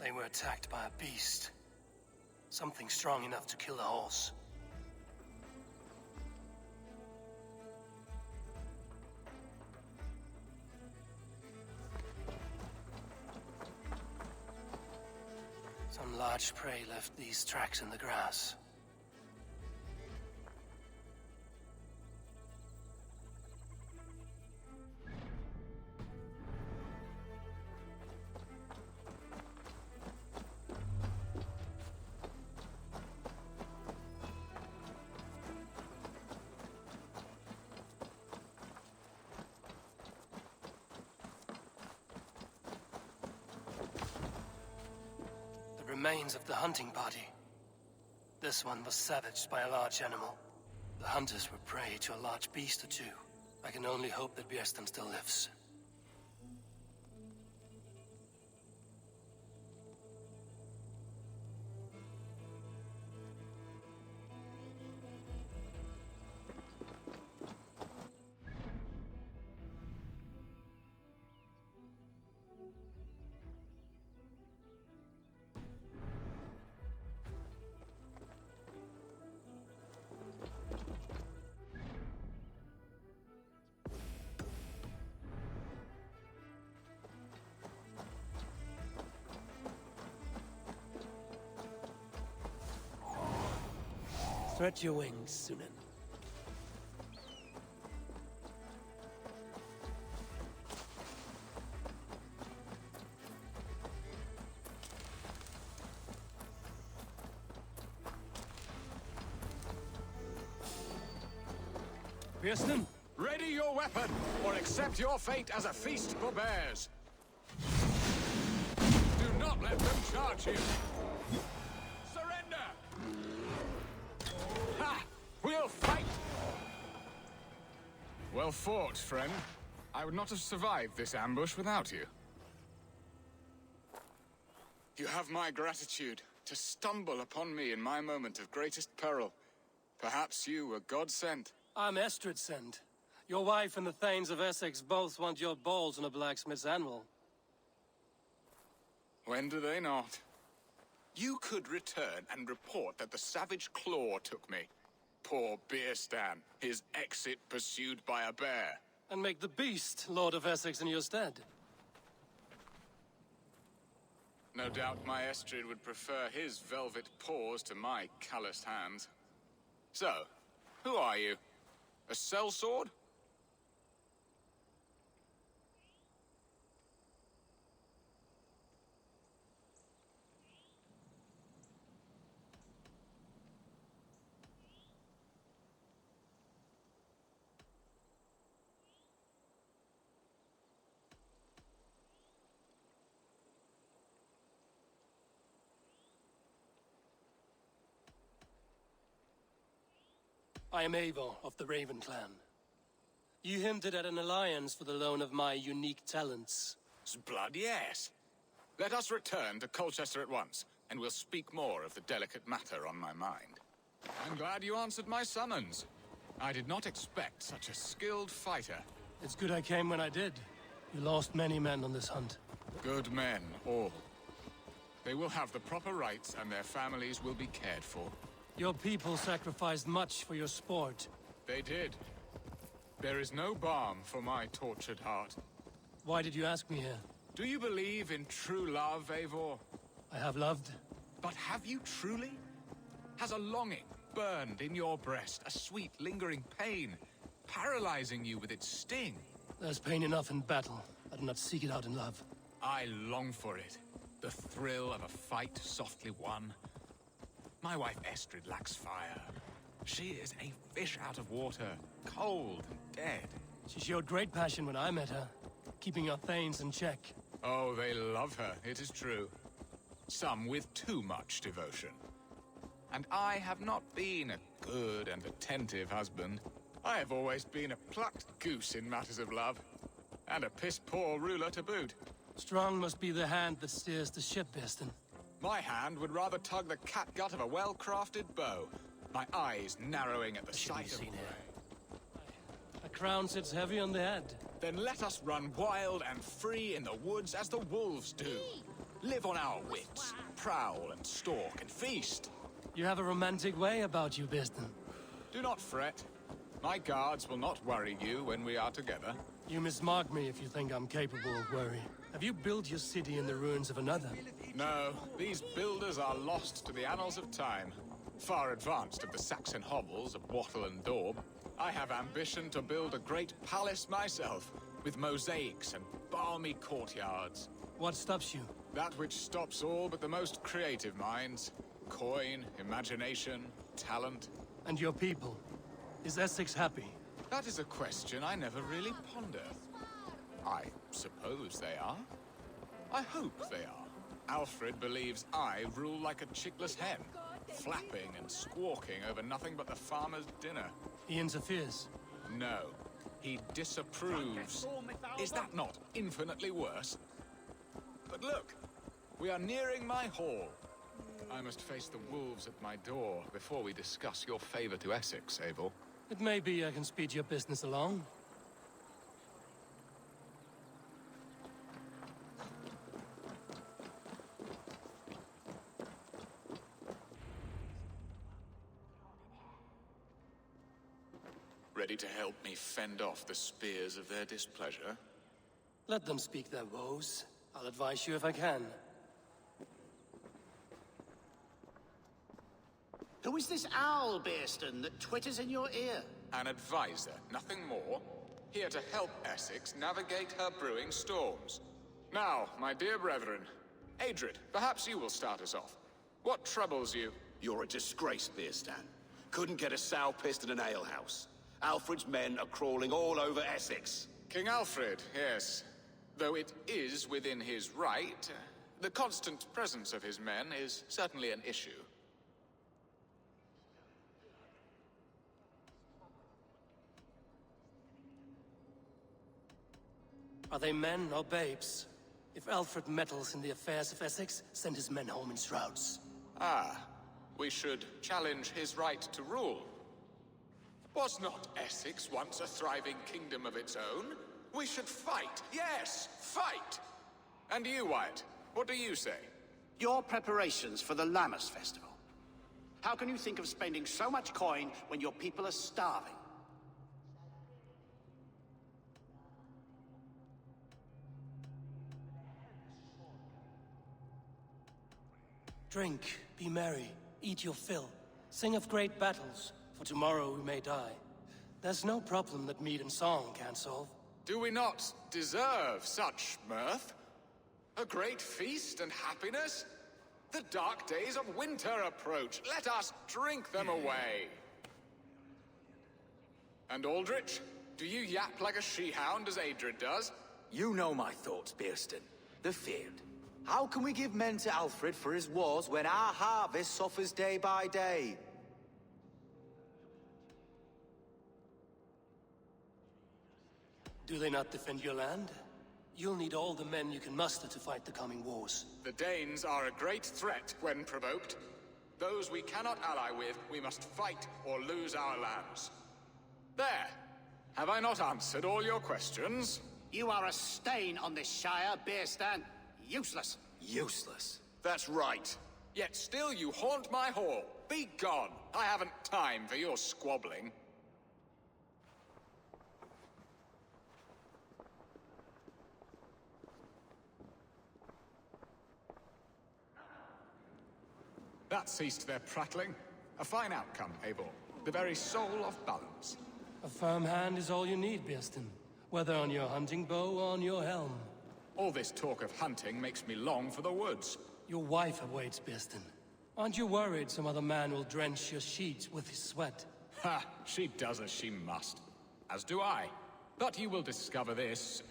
They were attacked by a beast. Something strong enough to kill a horse. Some large prey left these tracks in the grass. Remains of the hunting party. This one was savaged by a large animal. The hunters were prey to a large beast or two. I can only hope that Beerstan still lives. Stretch your wings, Sunan. Beerstan, ready your weapon, or accept your fate as a feast for bears. Charge him! Surrender! Ha! We'll fight! Well fought, friend. I would not have survived this ambush without you. You have my gratitude to stumble upon me in my moment of greatest peril. Perhaps you were God-sent. I'm Estrid sent. Your wife and the Thanes of Essex both want your balls on a blacksmith's anvil. When do they not? You could return and report that the savage Claw took me. Poor Beerstan, his exit pursued by a bear. And make the beast Lord of Essex in your stead. No doubt my Estrid would prefer his velvet paws to my calloused hands. So, who are you? A sellsword? I am Eivor of the Raven Clan. You hinted at an alliance for the loan of my unique talents. Blood, yes. Let us return to Colchester at once, and we'll speak more of the delicate matter on my mind. I'm glad you answered my summons. I did not expect such a skilled fighter. It's good I came when I did. You lost many men on this hunt. Good men, all. They will have the proper rights, and their families will be cared for. Your people sacrificed much for your sport. They did. There is no balm for my tortured heart. Why did you ask me here? Do you believe in true love, Eivor? I have loved. But have you truly? Has a longing burned in your breast, a sweet, lingering pain, paralyzing you with its sting? There's pain enough in battle. I do not seek it out in love. I long for it. The thrill of a fight softly won. My wife Estrid lacks fire. She is a fish out of water, cold and dead. She showed great passion when I met her, keeping our Thanes in check. Oh, they love her, it is true. Some with too much devotion. And I have not been a good and attentive husband. I have always been a plucked goose in matters of love. And a piss-poor ruler to boot. Strong must be the hand that steers the ship, Beerstan. My hand would rather tug the catgut of a well-crafted bow, my eyes narrowing at the sight of prey. A crown sits heavy on the head. Then let us run wild and free in the woods as the wolves do. Live on our wits, prowl and stalk and feast. You have a romantic way about you, Beerstan. Do not fret. My guards will not worry you when we are together. You mismark me if you think I'm capable of worry. Have you built your city in the ruins of another? No, these builders are lost to the annals of time. Far advanced of the Saxon hovels of Wattle and Daub, I have ambition to build a great palace myself, with mosaics and balmy courtyards. What stops you? That which stops all but the most creative minds. Coin, imagination, talent. And your people? Is Essex happy? That is a question I never really ponder. I suppose they are. I hope they are. Alfred believes I rule like a chickless hen, flapping and squawking over nothing but the farmer's dinner. He interferes? No. He disapproves. Is that not infinitely worse? But look, we are nearing my hall. I must face the wolves at my door before we discuss your favor to Essex, Abel. It may be I can speed your business along. Ready to help me fend off the spears of their displeasure? Let them speak their woes. I'll advise you if I can. Who is this owl, Beerstan, that twitters in your ear? An advisor, nothing more. Here to help Essex navigate her brewing storms. Now, my dear brethren, Adrid, perhaps you will start us off. What troubles you? You're a disgrace, Beerstan. Couldn't get a sow pissed in an alehouse. Alfred's men are crawling all over Essex. King Alfred, yes. Though it is within his right, The constant presence of his men is certainly an issue. Are they men or babes? If Alfred meddles in the affairs of Essex, send his men home in shrouds. Ah, we should challenge his right to rule. Was not Essex once a thriving kingdom of its own? We should fight, yes, fight! And you, Wyatt, what do you say? Your preparations for the Lammas festival. How can you think of spending so much coin when your people are starving? Drink, be merry, eat your fill, sing of great battles, for tomorrow we may die. There's no problem that mead and song can't solve. Do we not deserve such mirth? A great feast and happiness? The dark days of winter approach. Let us drink them away. And Aldrich, do you yap like a she-hound as Adred does? You know my thoughts, Bearston. The field. How can we give men to Alfred for his wars when our harvest suffers day by day? Do they not defend your land? You'll need all the men you can muster to fight the coming wars. The Danes are a great threat when provoked. Those we cannot ally with, we must fight or lose our lands. There! Have I not answered all your questions? You are a stain on this shire, Bearstan. Useless. Useless? That's right. Yet still you haunt my hall. Be gone. I haven't time for your squabbling. That ceased their prattling. A fine outcome, Eivor. The very soul of balance. A firm hand is all you need, Bearston. Whether on your hunting bow or on your helm. All this talk of hunting makes me long for the woods. Your wife awaits, Bearston. Aren't you worried some other man will drench your sheets with his sweat? Ha! She does as she must. As do I. But you will discover this.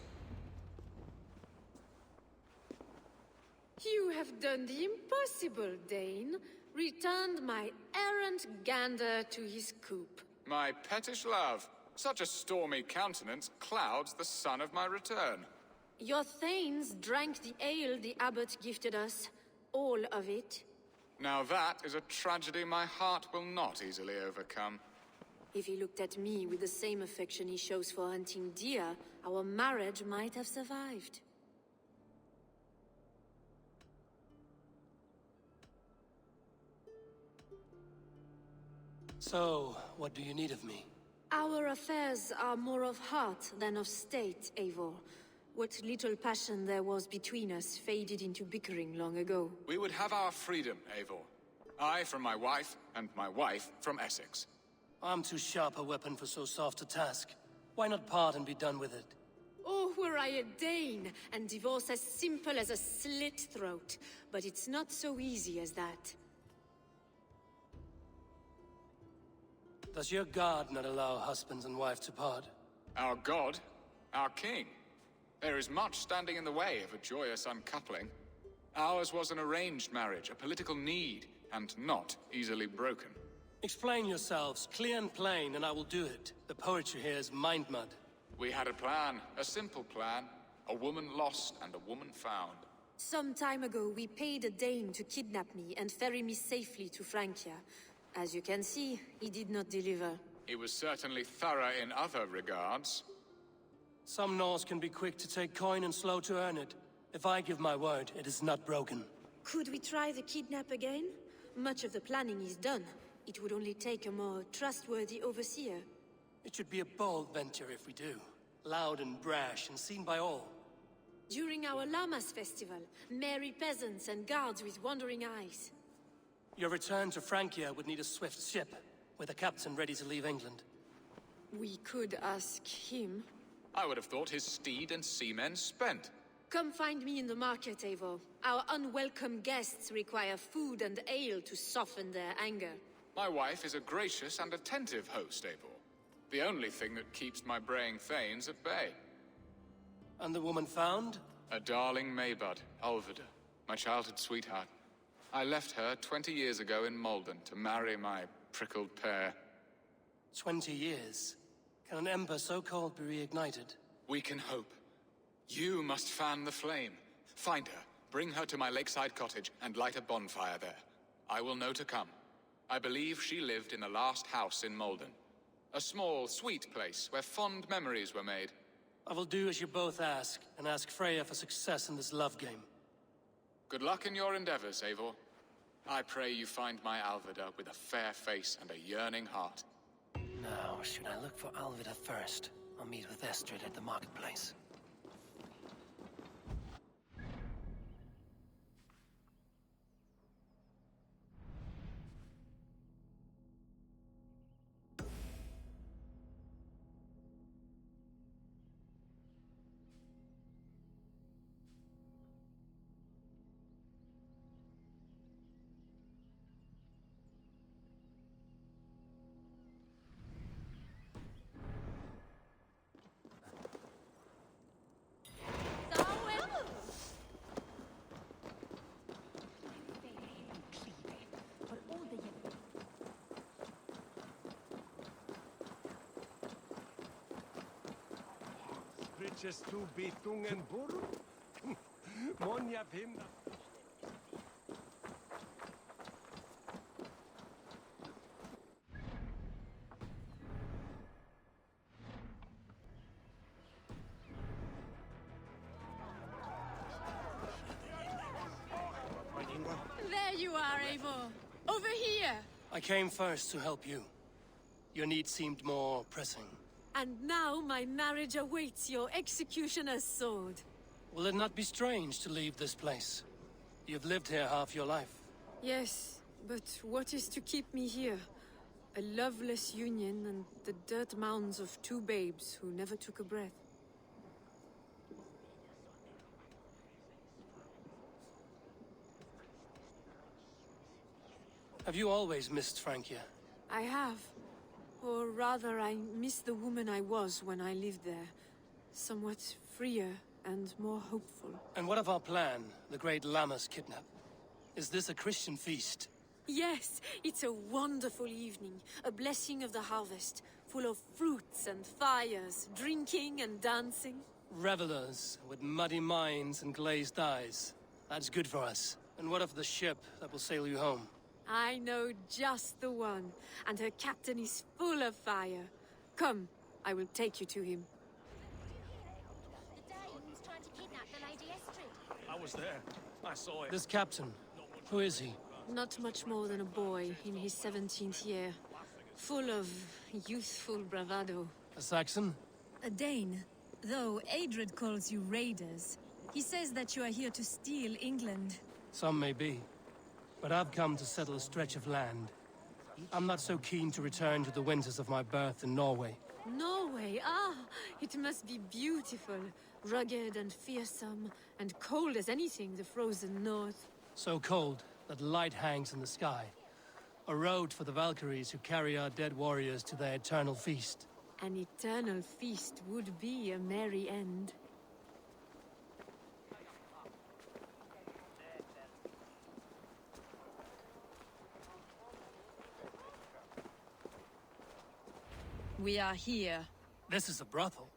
You have done the impossible, Dane. Returned my errant gander to his coop. My pettish love. Such a stormy countenance clouds the sun of my return. Your thanes drank the ale the abbot gifted us. All of it. Now that is a tragedy my heart will not easily overcome. If he looked at me with the same affection he shows for hunting deer, our marriage might have survived. So, what do you need of me? Our affairs are more of heart than of state, Eivor. What little passion there was between us faded into bickering long ago. We would have our freedom, Eivor. I from my wife, and my wife from Essex. I'm too sharp a weapon for so soft a task. Why not part and be done with it? Oh, were I a Dane, and divorce as simple as a slit throat. But it's not so easy as that. Does your god not allow husbands and wife to part? Our god? Our king? There is much standing in the way of a joyous uncoupling. Ours was an arranged marriage, a political need, and not easily broken. Explain yourselves, clear and plain, and I will do it. The poetry here is mind mud. We had a plan, a simple plan. A woman lost and a woman found. Some time ago, we paid a Dane to kidnap me and ferry me safely to Francia. As you can see, he did not deliver. He was certainly thorough in other regards. Some Norse can be quick to take coin and slow to earn it. If I give my word, it is not broken. Could we try the kidnap again? Much of the planning is done. It would only take a more trustworthy overseer. It should be a bold venture if we do. Loud and brash and seen by all. During our Lammas festival, merry peasants and guards with wandering eyes. Your return to Francia would need a swift ship, with a captain ready to leave England. We could ask him. I would have thought his steed and seamen spent. Come find me in the market, Eivor. Our unwelcome guests require food and ale to soften their anger. My wife is a gracious and attentive host, Eivor. The only thing that keeps my braying thanes at bay. And the woman found? A darling Maybud, Alvida. My childhood sweetheart. I left her 20 years ago in Malden to marry my prickled pear. 20 years? Can an ember so cold be reignited? We can hope. You must fan the flame. Find her, bring her to my lakeside cottage, and light a bonfire there. I will know to come. I believe she lived in the last house in Malden. A small, sweet place where fond memories were made. I will do as you both ask, and ask Freya for success in this love game. Good luck in your endeavors, Eivor. I pray you find my Alvida with a fair face and a yearning heart. Now, should I look for Alvida first? I'll meet with Estrid at the marketplace. Bridges to Betungenburg? Monja Pinda. There you are, Eivor. Over here. I came first to help you. Your need seemed more pressing. And now my marriage awaits your executioner's sword. Will it not be strange to leave this place? You've lived here half your life. Yes, but what is to keep me here? A loveless union and the dirt mounds of two babes who never took a breath. Have you always missed Francia? I have. Or rather, I miss the woman I was when I lived there. Somewhat freer and more hopeful. And what of our plan, the great Lammas kidnap? Is this a Christian feast? Yes, it's a wonderful evening. A blessing of the harvest, full of fruits and fires, drinking and dancing. Revelers with muddy minds and glazed eyes. That's good for us. And what of the ship that will sail you home? I know just the one, and her captain is full of fire. Come, I will take you to him. The Danes trying to kidnap the Lady Estrid. I was there. I saw it. This captain, who is he? Not much more than a boy in his 17th year. Full of youthful bravado. A Saxon? A Dane. Though Adred calls you raiders. He says that you are here to steal England. Some may be. But I've come to settle a stretch of land. I'm not so keen to return to the winters of my birth in Norway. Norway? Ah, it must be beautiful. Rugged and fearsome, and cold as anything the frozen north. So cold that light hangs in the sky. A road for the Valkyries who carry our dead warriors to their eternal feast. An eternal feast would be a merry end. We are here. This is a brothel.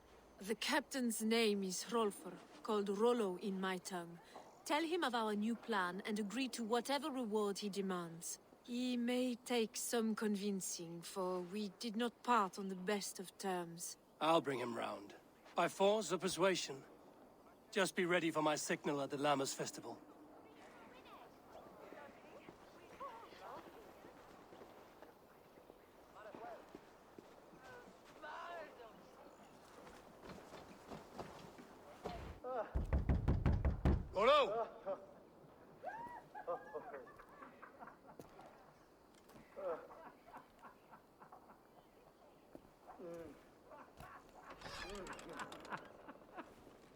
The captain's name is Hrolfr, called Rollo in my tongue. Tell him of our new plan and agree to whatever reward he demands. He may take some convincing, for we did not part on the best of terms. I'll bring him round. By force or persuasion. Just be ready for my signal at the Lammas festival. Rollo!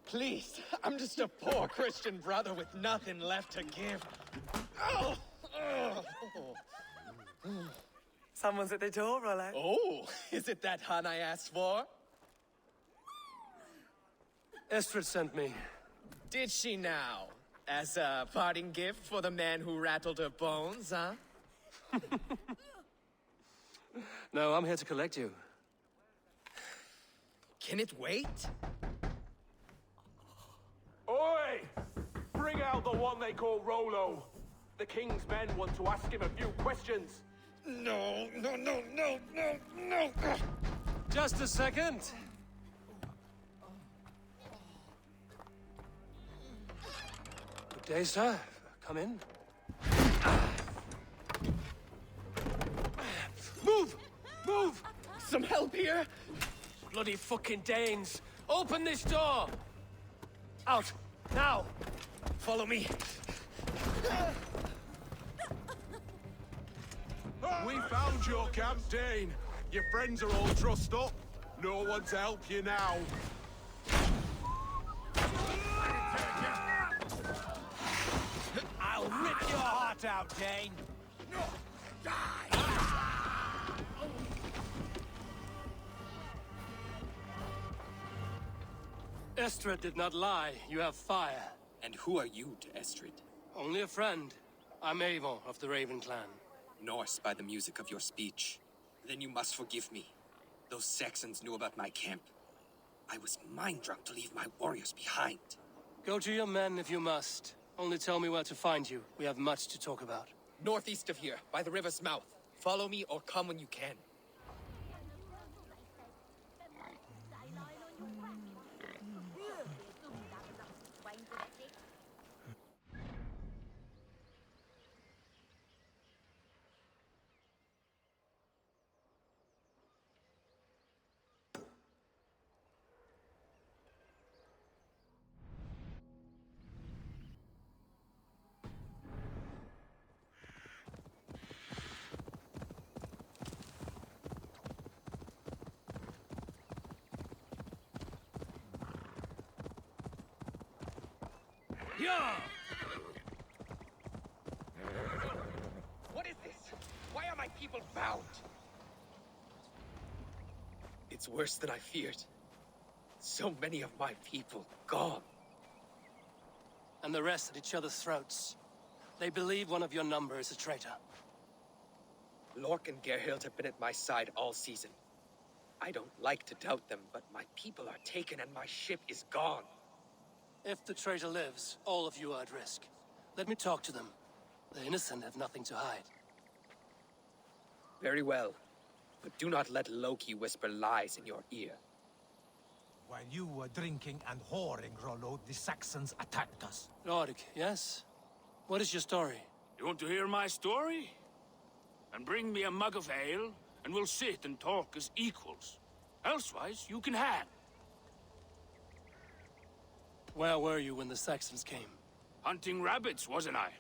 Please, I'm just a poor Christian brother with nothing left to give. Oh! Someone's at the door, Rollo. Oh, is it that hun I asked for? Estrid sent me. Did she now? As a parting gift for the man who rattled her bones, huh? No, I'm here to collect you. Can it wait? Oi! Bring out the one they call Rolo. The king's men want to ask him a few questions. No. Just a second. Good day, sir. Come in. Move! Move! Some help here? Bloody fucking Danes! Open this door! Out! Now! Follow me. We found your camp, Dane. Your friends are all trussed up. No one to help you now. I'll rip your heart out, Dane. Estrid did not lie. You have fire. And who are you to Estrid? Only a friend. I'm Avon of the Raven clan. Norse by the music of your speech. Then you must forgive me. Those Saxons knew about my camp. I was mind-drunk to leave my warriors behind. Go to your men if you must. Only tell me where to find you. We have much to talk about. Northeast of here, by the river's mouth. Follow me or come when you can. What is this? Why are my people bound? It's worse than I feared. So many of my people gone. And the rest at each other's throats. They believe one of your number is a traitor. Lork and Gerhild have been at my side all season. I don't like to doubt them, but my people are taken and my ship is gone. If the traitor lives, all of you are at risk. Let me talk to them. The innocent have nothing to hide. Very well. But do not let Loki whisper lies in your ear. While you were drinking and whoring, Rollo, the Saxons attacked us. Lork, yes? What is your story? You want to hear my story? And bring me a mug of ale, and we'll sit and talk as equals. Elsewise, you can hang. Where were you when the Saxons came? Hunting rabbits, wasn't I?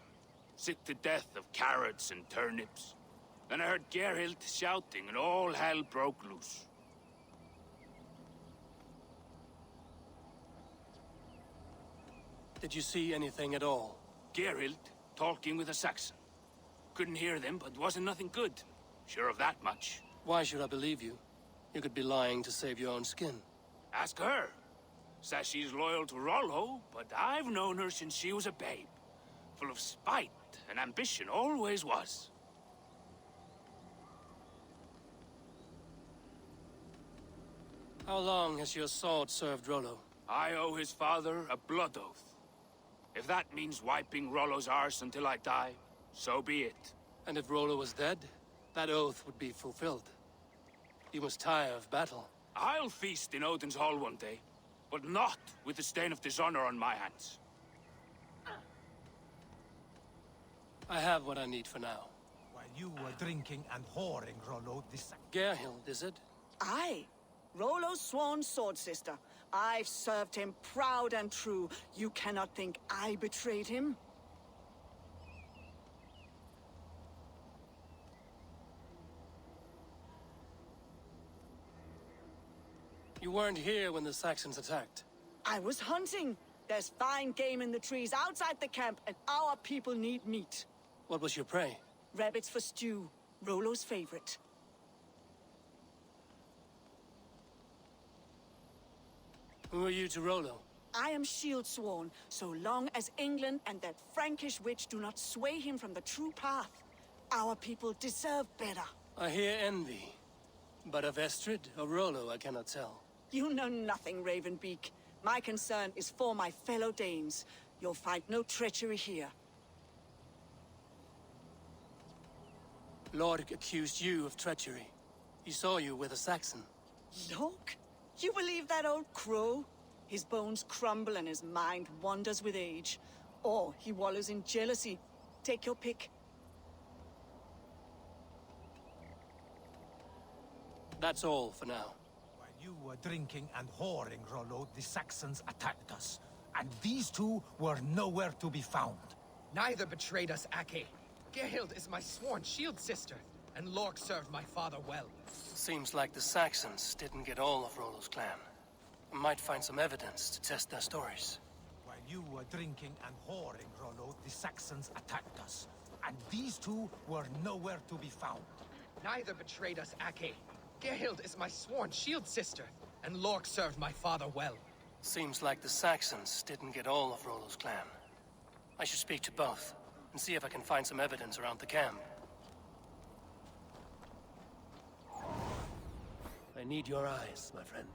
Sick to death of carrots and turnips. Then I heard Gerhild shouting, and all hell broke loose. Did you see anything at all? Gerhild talking with a Saxon. Couldn't hear them, but wasn't nothing good. Sure of that much. Why should I believe you? You could be lying to save your own skin. Ask her. Says she's loyal to Rollo, but I've known her since she was a babe. Full of spite and ambition, always was. How long has your sword served Rollo? I owe his father a blood oath. If that means wiping Rollo's arse until I die, so be it. And if Rollo was dead, that oath would be fulfilled. You must tire of battle. I'll feast in Odin's hall one day, but not with the stain of dishonor on my hands. I have what I need for now. While you were drinking and whoring, Rollo, the Saxons... Gerhild, is it? Aye. Rollo's sworn sword sister. I've served him proud and true. You cannot think I betrayed him? You weren't here when the Saxons attacked. I was hunting. There's fine game in the trees outside the camp, and our people need meat. What was your prey? Rabbits for stew. Rollo's favorite. Who are you to Rollo? I am shield sworn, so long as England and that Frankish witch do not sway him from the true path. Our people deserve better. I hear envy. But of Estrid or Rollo, I cannot tell. You know nothing, Ravenbeak. My concern is for my fellow Danes. You'll find no treachery here. Lord accused you of treachery. He saw you with a Saxon. Look, you believe that old crow? His bones crumble and his mind wanders with age. Or he wallows in jealousy. Take your pick. That's all for now. While you were drinking and whoring, Rollo, the Saxons attacked us. And these two were nowhere to be found. Neither betrayed us, Ake. Gerhild is my sworn shield sister, and Lork served my father well. Seems like the Saxons didn't get all of Rollo's clan. I might find some evidence to test their stories. While you were drinking and whoring, Rollo, the Saxons attacked us. And these two were nowhere to be found. Neither betrayed us, Ake. Gerhild is my sworn shield sister, and Lork served my father well. Seems like the Saxons didn't get all of Rollo's clan. I should speak to both, and see if I can find some evidence around the camp. I need your eyes, my friend.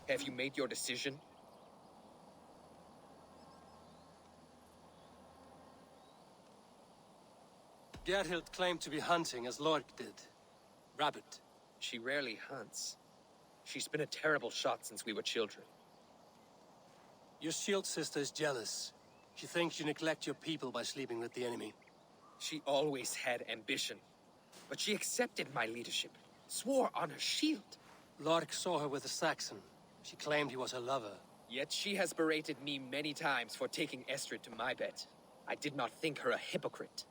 Have you made your decision? Gerhild claimed to be hunting as Lork did. Rabbit. She rarely hunts. She's been a terrible shot since we were children. Your shield sister is jealous. She thinks you neglect your people by sleeping with the enemy. She always had ambition. But she accepted my leadership. Swore on her shield. Lork saw her with a Saxon. She claimed he was her lover. Yet she has berated me many times for taking Estrid to my bed. I did not think her a hypocrite.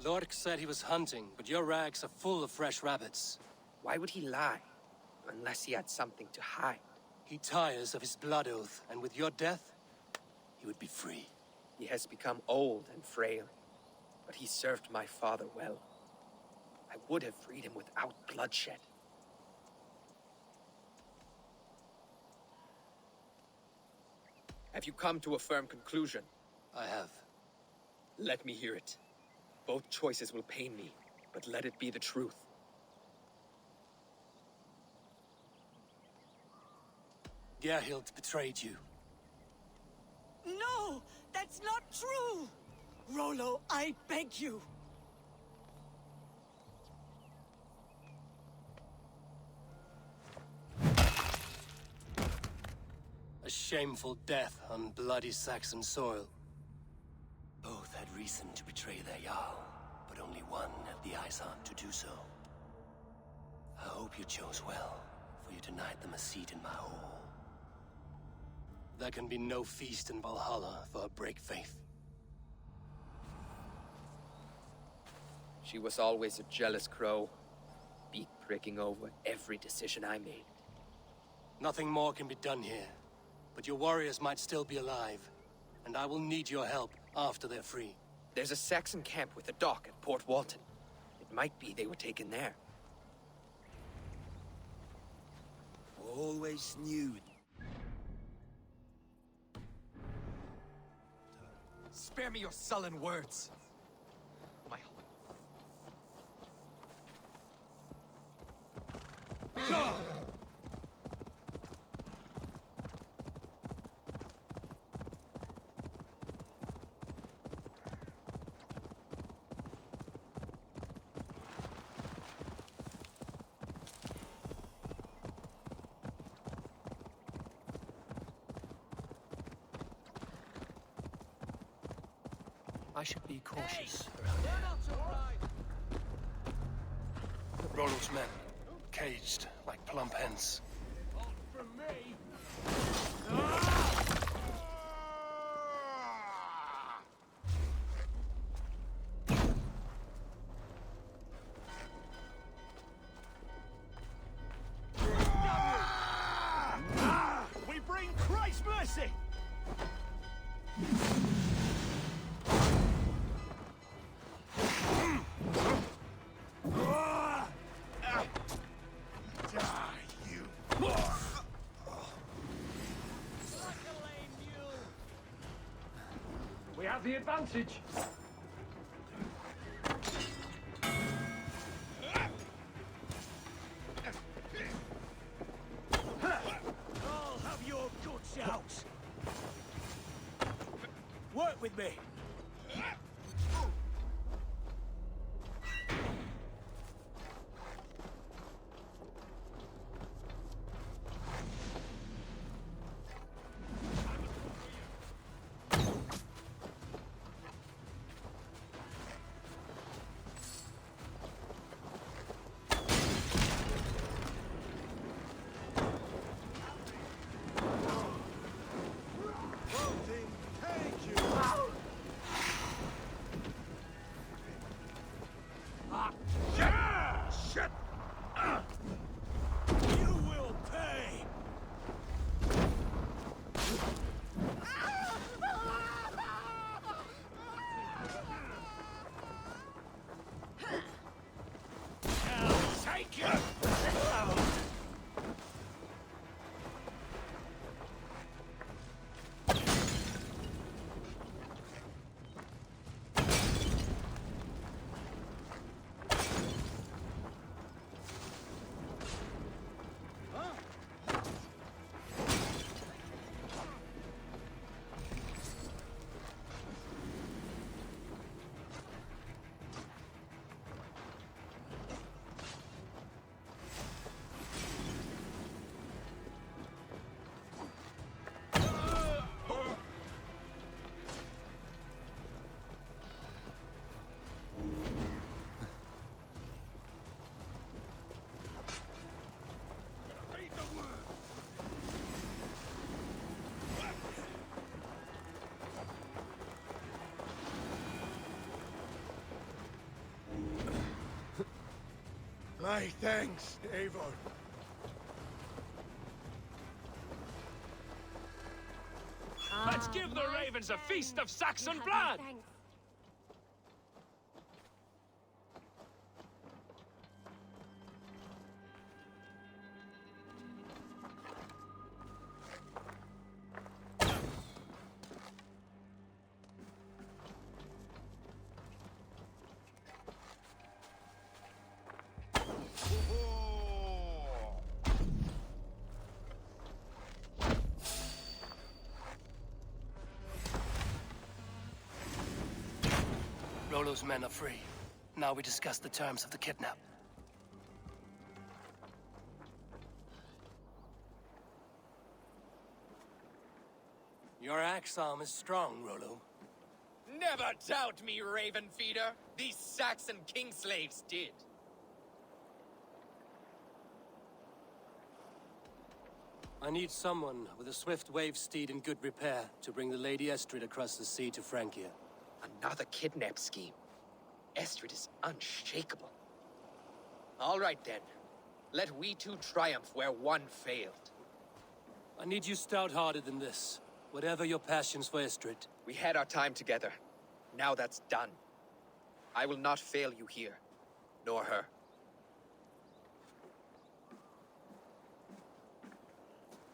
Lork said he was hunting, but your rags are full of fresh rabbits. Why would he lie? Unless he had something to hide. He tires of his blood oath, and with your death, he would be free. He has become old and frail, but he served my father well. I would have freed him without bloodshed. Have you come to a firm conclusion? I have. Let me hear it. Both choices will pain me, but let it be the truth. Gerhild betrayed you. No! That's not true! Rollo, I beg you! A shameful death on bloody Saxon soil. Both had reason to betray their Jarl, but only one had the Eyesaunt to do so. I hope you chose well, for you denied them a seat in my hall. There can be no feast in Valhalla for a break faith. She was always a jealous crow, beak pricking over every decision I made. Nothing more can be done here, but your warriors might still be alive, and I will need your help after they're free. There's a Saxon camp with a dock at Port Walton. It might be they were taken there. Always knew. Spare me your sullen words. My... I should be cautious around here. Rollo's men, caged like plump hens. From me. the advantage. I'll have your guts out. Work with me. You will pay! Take it! My thanks, Eivor. Let's give the ravens a feast of Saxon blood! Rollo's men are free. Now we discuss the terms of the kidnap. Your axe arm is strong, Rollo. Never doubt me, Raven Feeder. These Saxon king slaves did. I need someone with a swift wave steed in good repair to bring the Lady Estrid across the sea to Francia. Another kidnap scheme. Estrid is unshakable. All right, then. Let we two triumph where one failed. I need you stout-hearted than this. Whatever your passions for Estrid. We had our time together. Now that's done. I will not fail you here, nor her.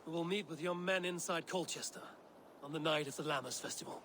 We will meet with your men inside Colchester on the night of the Lammas Festival.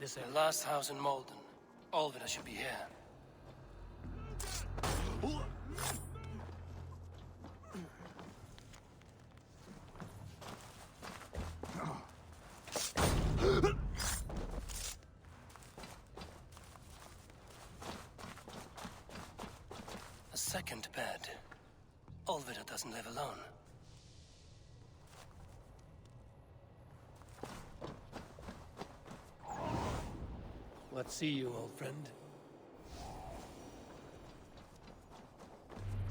This is their last house in Malden. Olvida should be here. A second bed. Olvida doesn't live alone. What see you, old friend?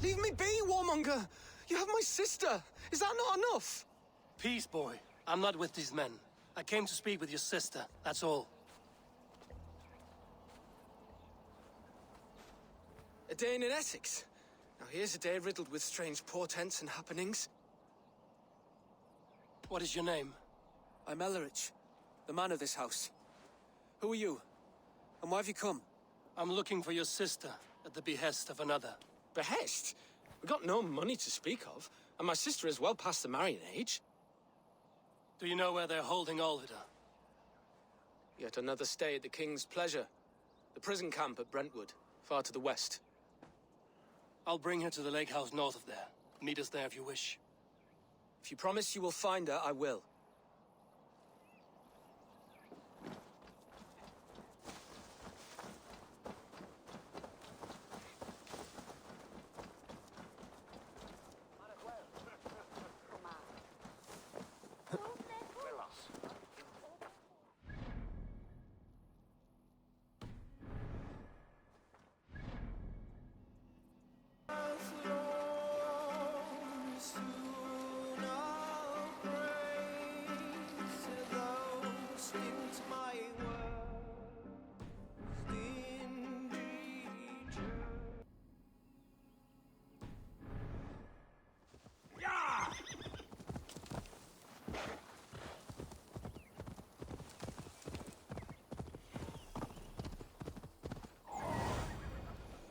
Leave me be, warmonger! You have my sister! Is that not enough? Peace, boy. I'm not with these men. I came to speak with your sister, that's all. A day in Essex. Now here's a day riddled with strange portents and happenings. What is your name? I'm Ellerich, the man of this house. Who are you? And why have you come? I'm looking for your sister, at the behest of another. Behest? We've got no money to speak of, and my sister is well past the marrying age. Do you know where they're holding Olvida? Yet another stay at the King's pleasure. The prison camp at Brentwood, far to the west. I'll bring her to the lake house north of there. Meet us there if you wish. If you promise you will find her, I will.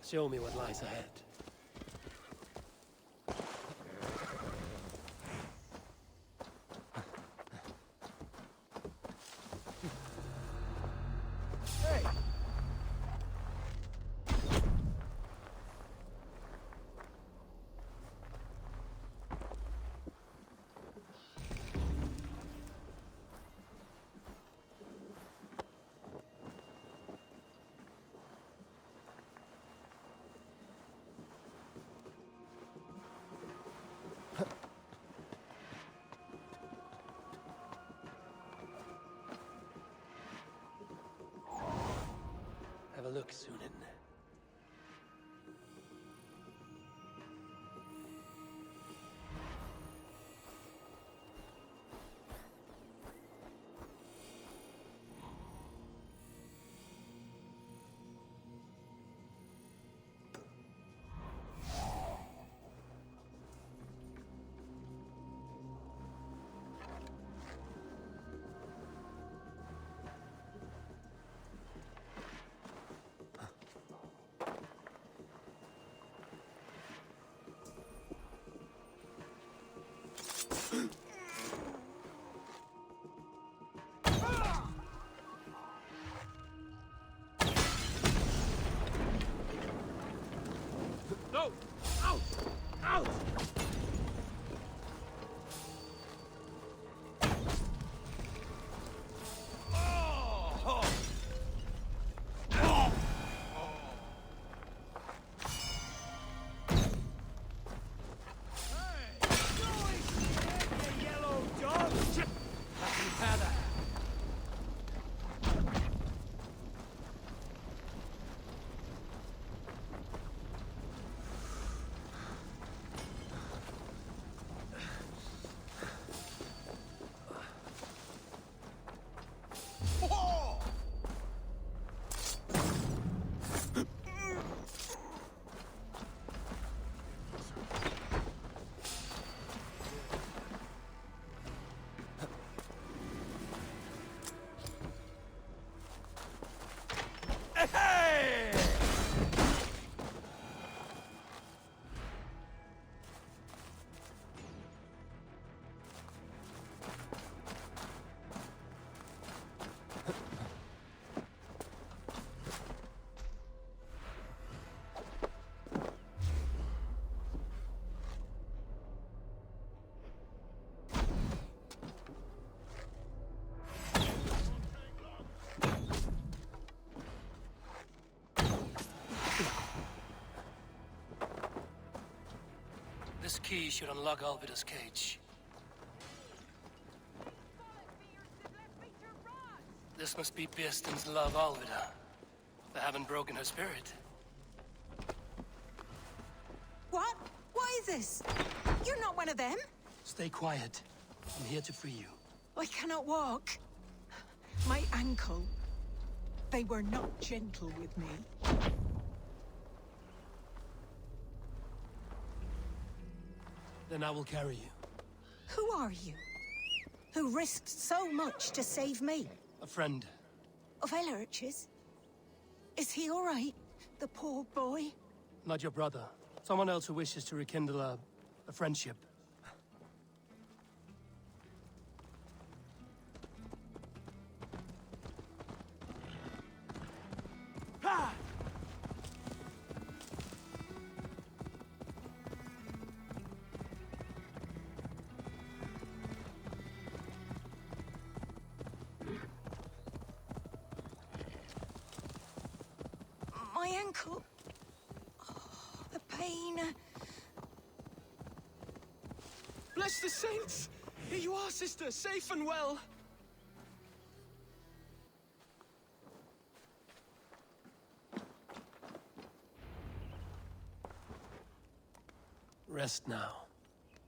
Show me what lies ahead. Have a look, Sunan. No! Out! Out! This key should unlock Alvida's cage. This must be Bearston's love, Alvida. They haven't broken her spirit. What? What is this? You're not one of them? Stay quiet. I'm here to free you. I cannot walk. My ankle. They were not gentle with me. Then I will carry you. Who are you? Who risked so much to save me? A friend. Of Elrich's? Is he all right? The poor boy? Not your brother. Someone else who wishes to rekindle a friendship. My ankle. Oh, the pain. Bless the saints! Here you are, sister, safe and well. Rest now.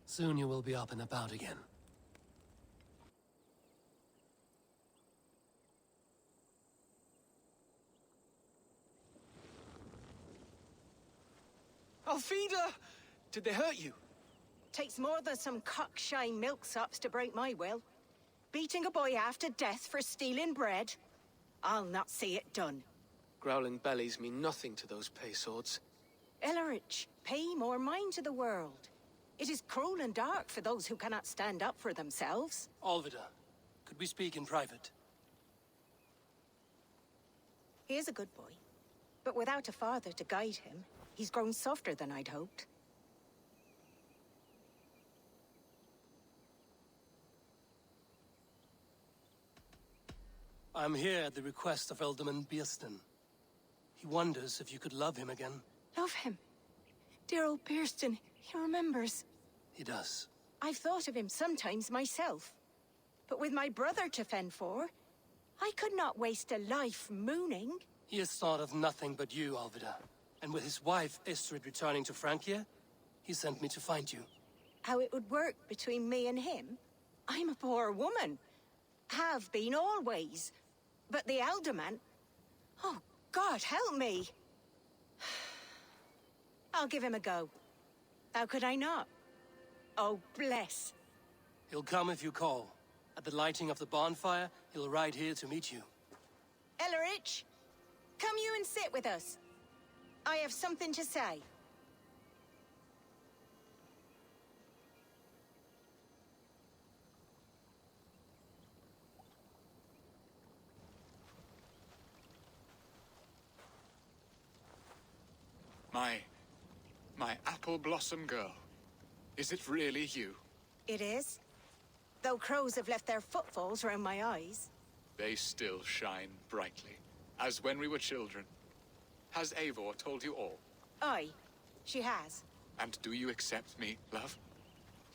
Soon you will be up and about again. Alfida! Did they hurt you? Takes more than some cockshy milksops to break my will. Beating a boy half to death for stealing bread? I'll not see it done. Growling bellies mean nothing to those pay swords. Ellerich, pay more mind to the world. It is cruel and dark for those who cannot stand up for themselves. Alvida, could we speak in private? He is a good boy, but without a father to guide him, he's grown softer than I'd hoped. I'm here at the request of Alderman Bearston. He wonders if you could love him again. Love him. Dear old Bearston, he remembers. He does. I've thought of him sometimes myself. But with my brother to fend for, I could not waste a life mooning. He has thought of nothing but you, Alvida. And with his wife, Istrid, returning to Francia, he sent me to find you. How it would work between me and him? I'm a poor woman. Have been always. But the alderman... Oh, God, help me! I'll give him a go. How could I not? Oh, bless. He'll come if you call. At the lighting of the bonfire, he'll ride here to meet you. Ellerich, come you and sit with us. I have something to say. My apple blossom girl. Is it really you? It is. Though crows have left their footfalls round my eyes. They still shine brightly, as when we were children. Has Eivor told you all? Aye, she has. And do you accept me, love?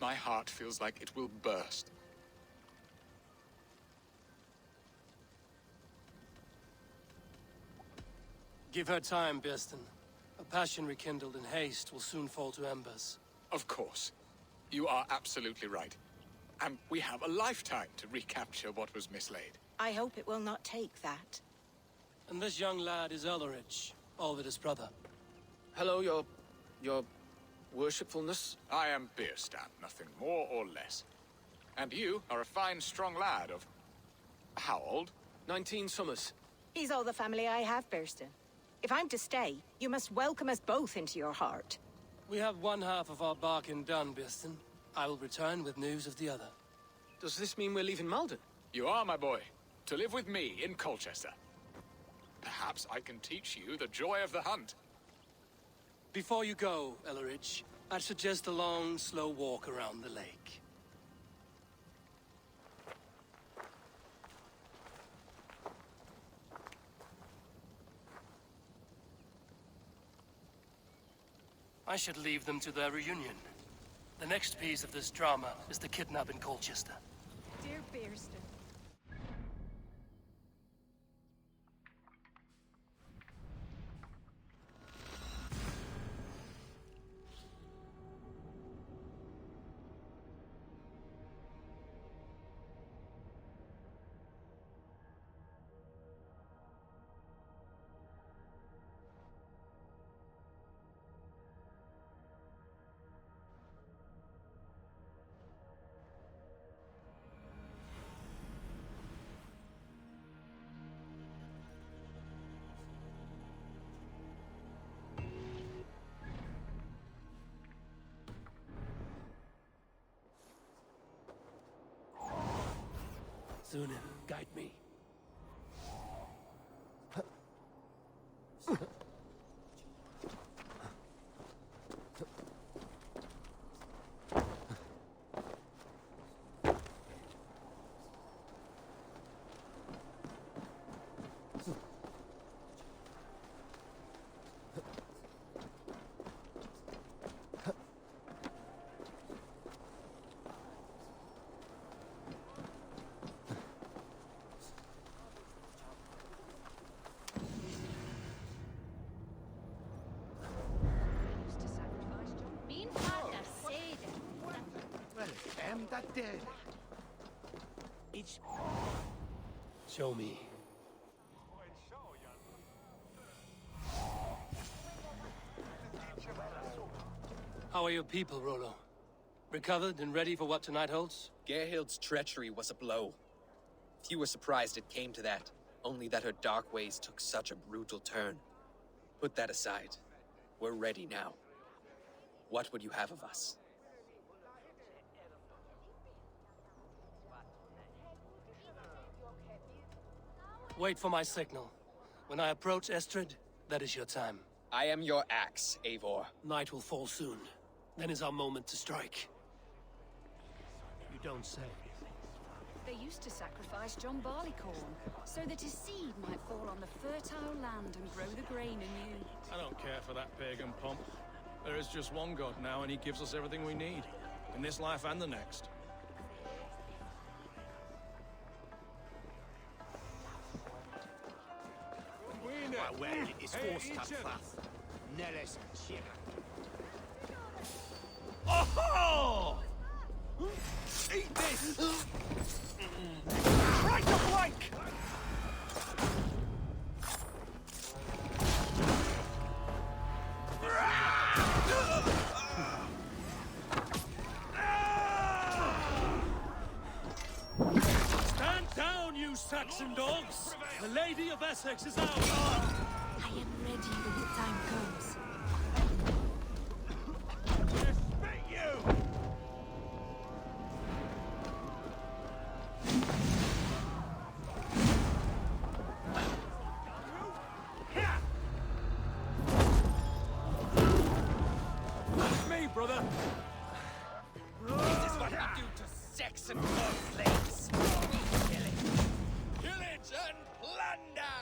My heart feels like it will burst. Give her time, Bearston. A passion rekindled in haste will soon fall to embers. Of course. You are absolutely right. And we have a lifetime to recapture what was mislaid. I hope it will not take that. And this young lad is Ellerich, Alvida's brother. Hello, your worshipfulness? I am Beerstan, nothing more or less. And you are a fine, strong lad of... how old? 19 summers. He's all the family I have, Bearston. If I'm to stay, you must welcome us both into your heart. We have one half of our bargain done, Bearston. I will return with news of the other. Does this mean we're leaving Malden? You are, my boy. To live with me in Colchester. Perhaps I can teach you the joy of the hunt. Before you go, Ellerich, I'd suggest a long, slow walk around the lake. I should leave them to their reunion. The next piece of this drama is the kidnap in Colchester. Dear Bearston. Zunin, guide me. That dead. It's... Show me. How are your people, Rollo? Recovered and ready for what tonight holds? Gerhild's treachery was a blow. Few were surprised it came to that, only that her dark ways took such a brutal turn. Put that aside. We're ready now. What would you have of us? Wait for my signal. When I approach Estrid, that is your time. I am your axe, Eivor. Night will fall soon. Then is our moment to strike. You don't say. They used to sacrifice John Barleycorn, so that his seed might fall on the fertile land and grow the grain anew. I don't care for that pagan pomp. There is just one god now, and he gives us everything we need. In this life and the next. Well, it is forced to fast. Neles Chira. Oh! Eat this! Try to flank! Stand down, you Saxon dogs! The Lady of Essex is out! I am ready when the time comes. Me, brother! This is what we do to Saxon slaves. Pillage and plunder!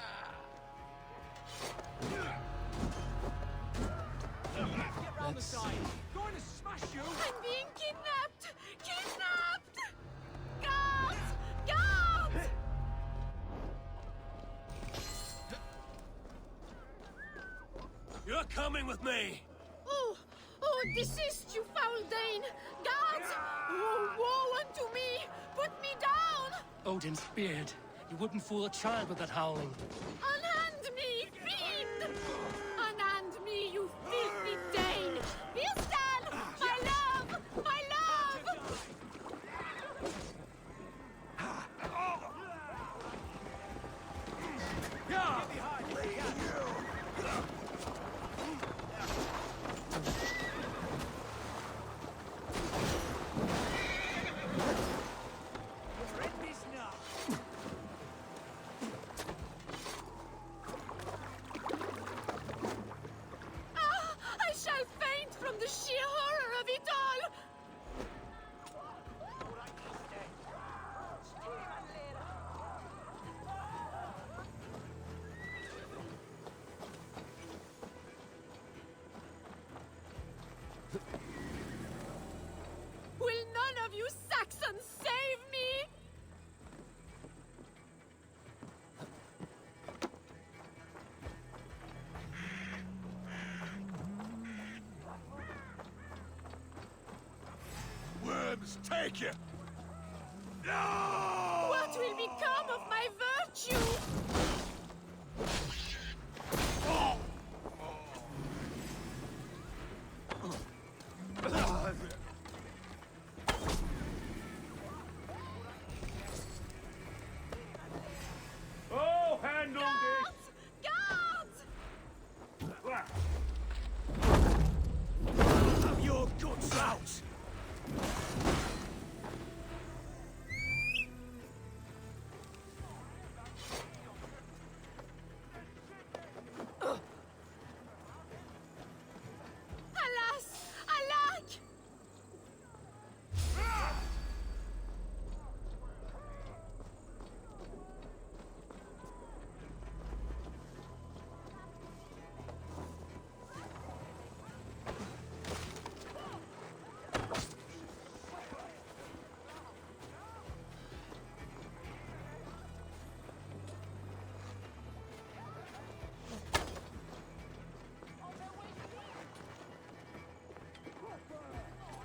Get round the side. Going to smash you! I'm being kidnapped! Kidnapped! Guards! Guards! You're coming with me! Oh, desist, you foul Dane! Guards! Oh, woe unto me! Put me down! Odin's beard. You wouldn't fool a child with that howling. Unhand me, fiend! Unhand me, you filthy Dane! Bilstan! My love! My love! Saxons save me! Worms, take you! No! What will become of my virtue? Oh, handle Guards! Have your guts out! Alas! Alack!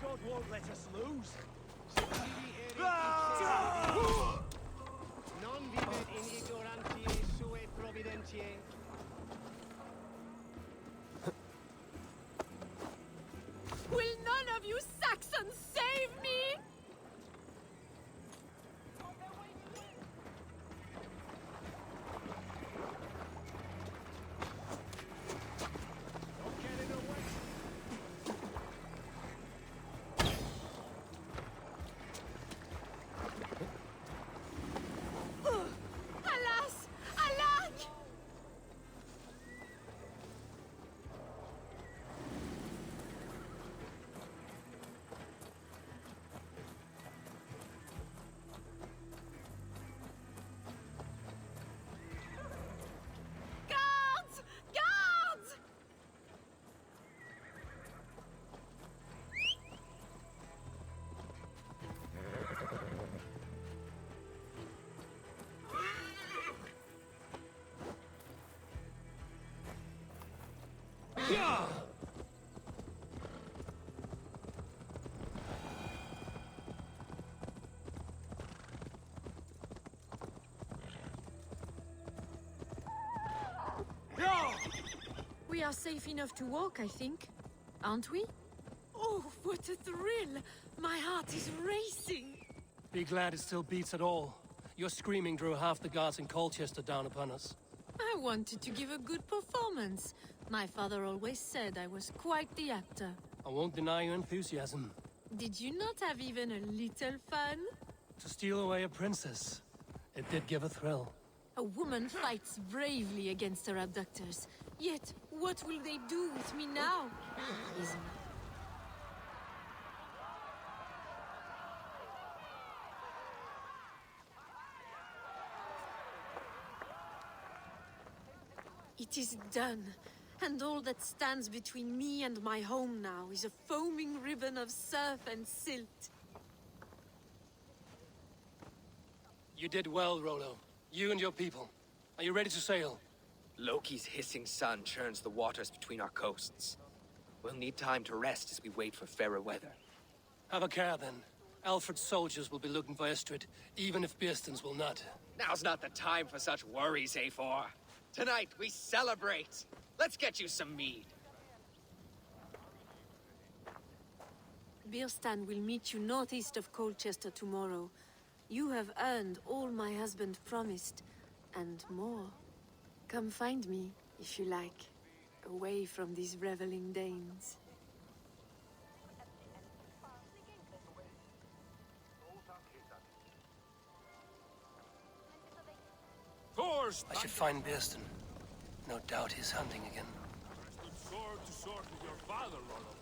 God won't let us lose. Non vivet in ignorantiae sue providentiae. Will none of you Saxons save me? Alas! Alack! Guards! Guards! We are safe enough to walk, I think. Aren't we? Oh, what a thrill! My heart is racing! Be glad it still beats at all. Your screaming drew half the guards in Colchester down upon us. I wanted to give a good performance. My father always said I was quite the actor. I won't deny your enthusiasm. Did you not have even a little fun? To steal away a princess, it did give a thrill. A woman fights bravely against her abductors. Yet, what will they do with me now? Isn't it is done, and all that stands between me and my home now is a foaming ribbon of surf and silt. You did well, Rollo. You and your people. Are you ready to sail? Loki's hissing sun churns the waters between our coasts. We'll need time to rest as we wait for fairer weather. Have a care, then. Alfred's soldiers will be looking for Estrid, even if Beersten's will not. Now's not the time for such worries, A4. Tonight, we celebrate. Let's get you some mead. Bierstan will meet you northeast of Colchester tomorrow. You have earned all my husband promised, and more. Come find me, if you like, away from these reveling Danes. I should find Bierstan. No doubt he's hunting again. Sword to sword with your father, Rollo.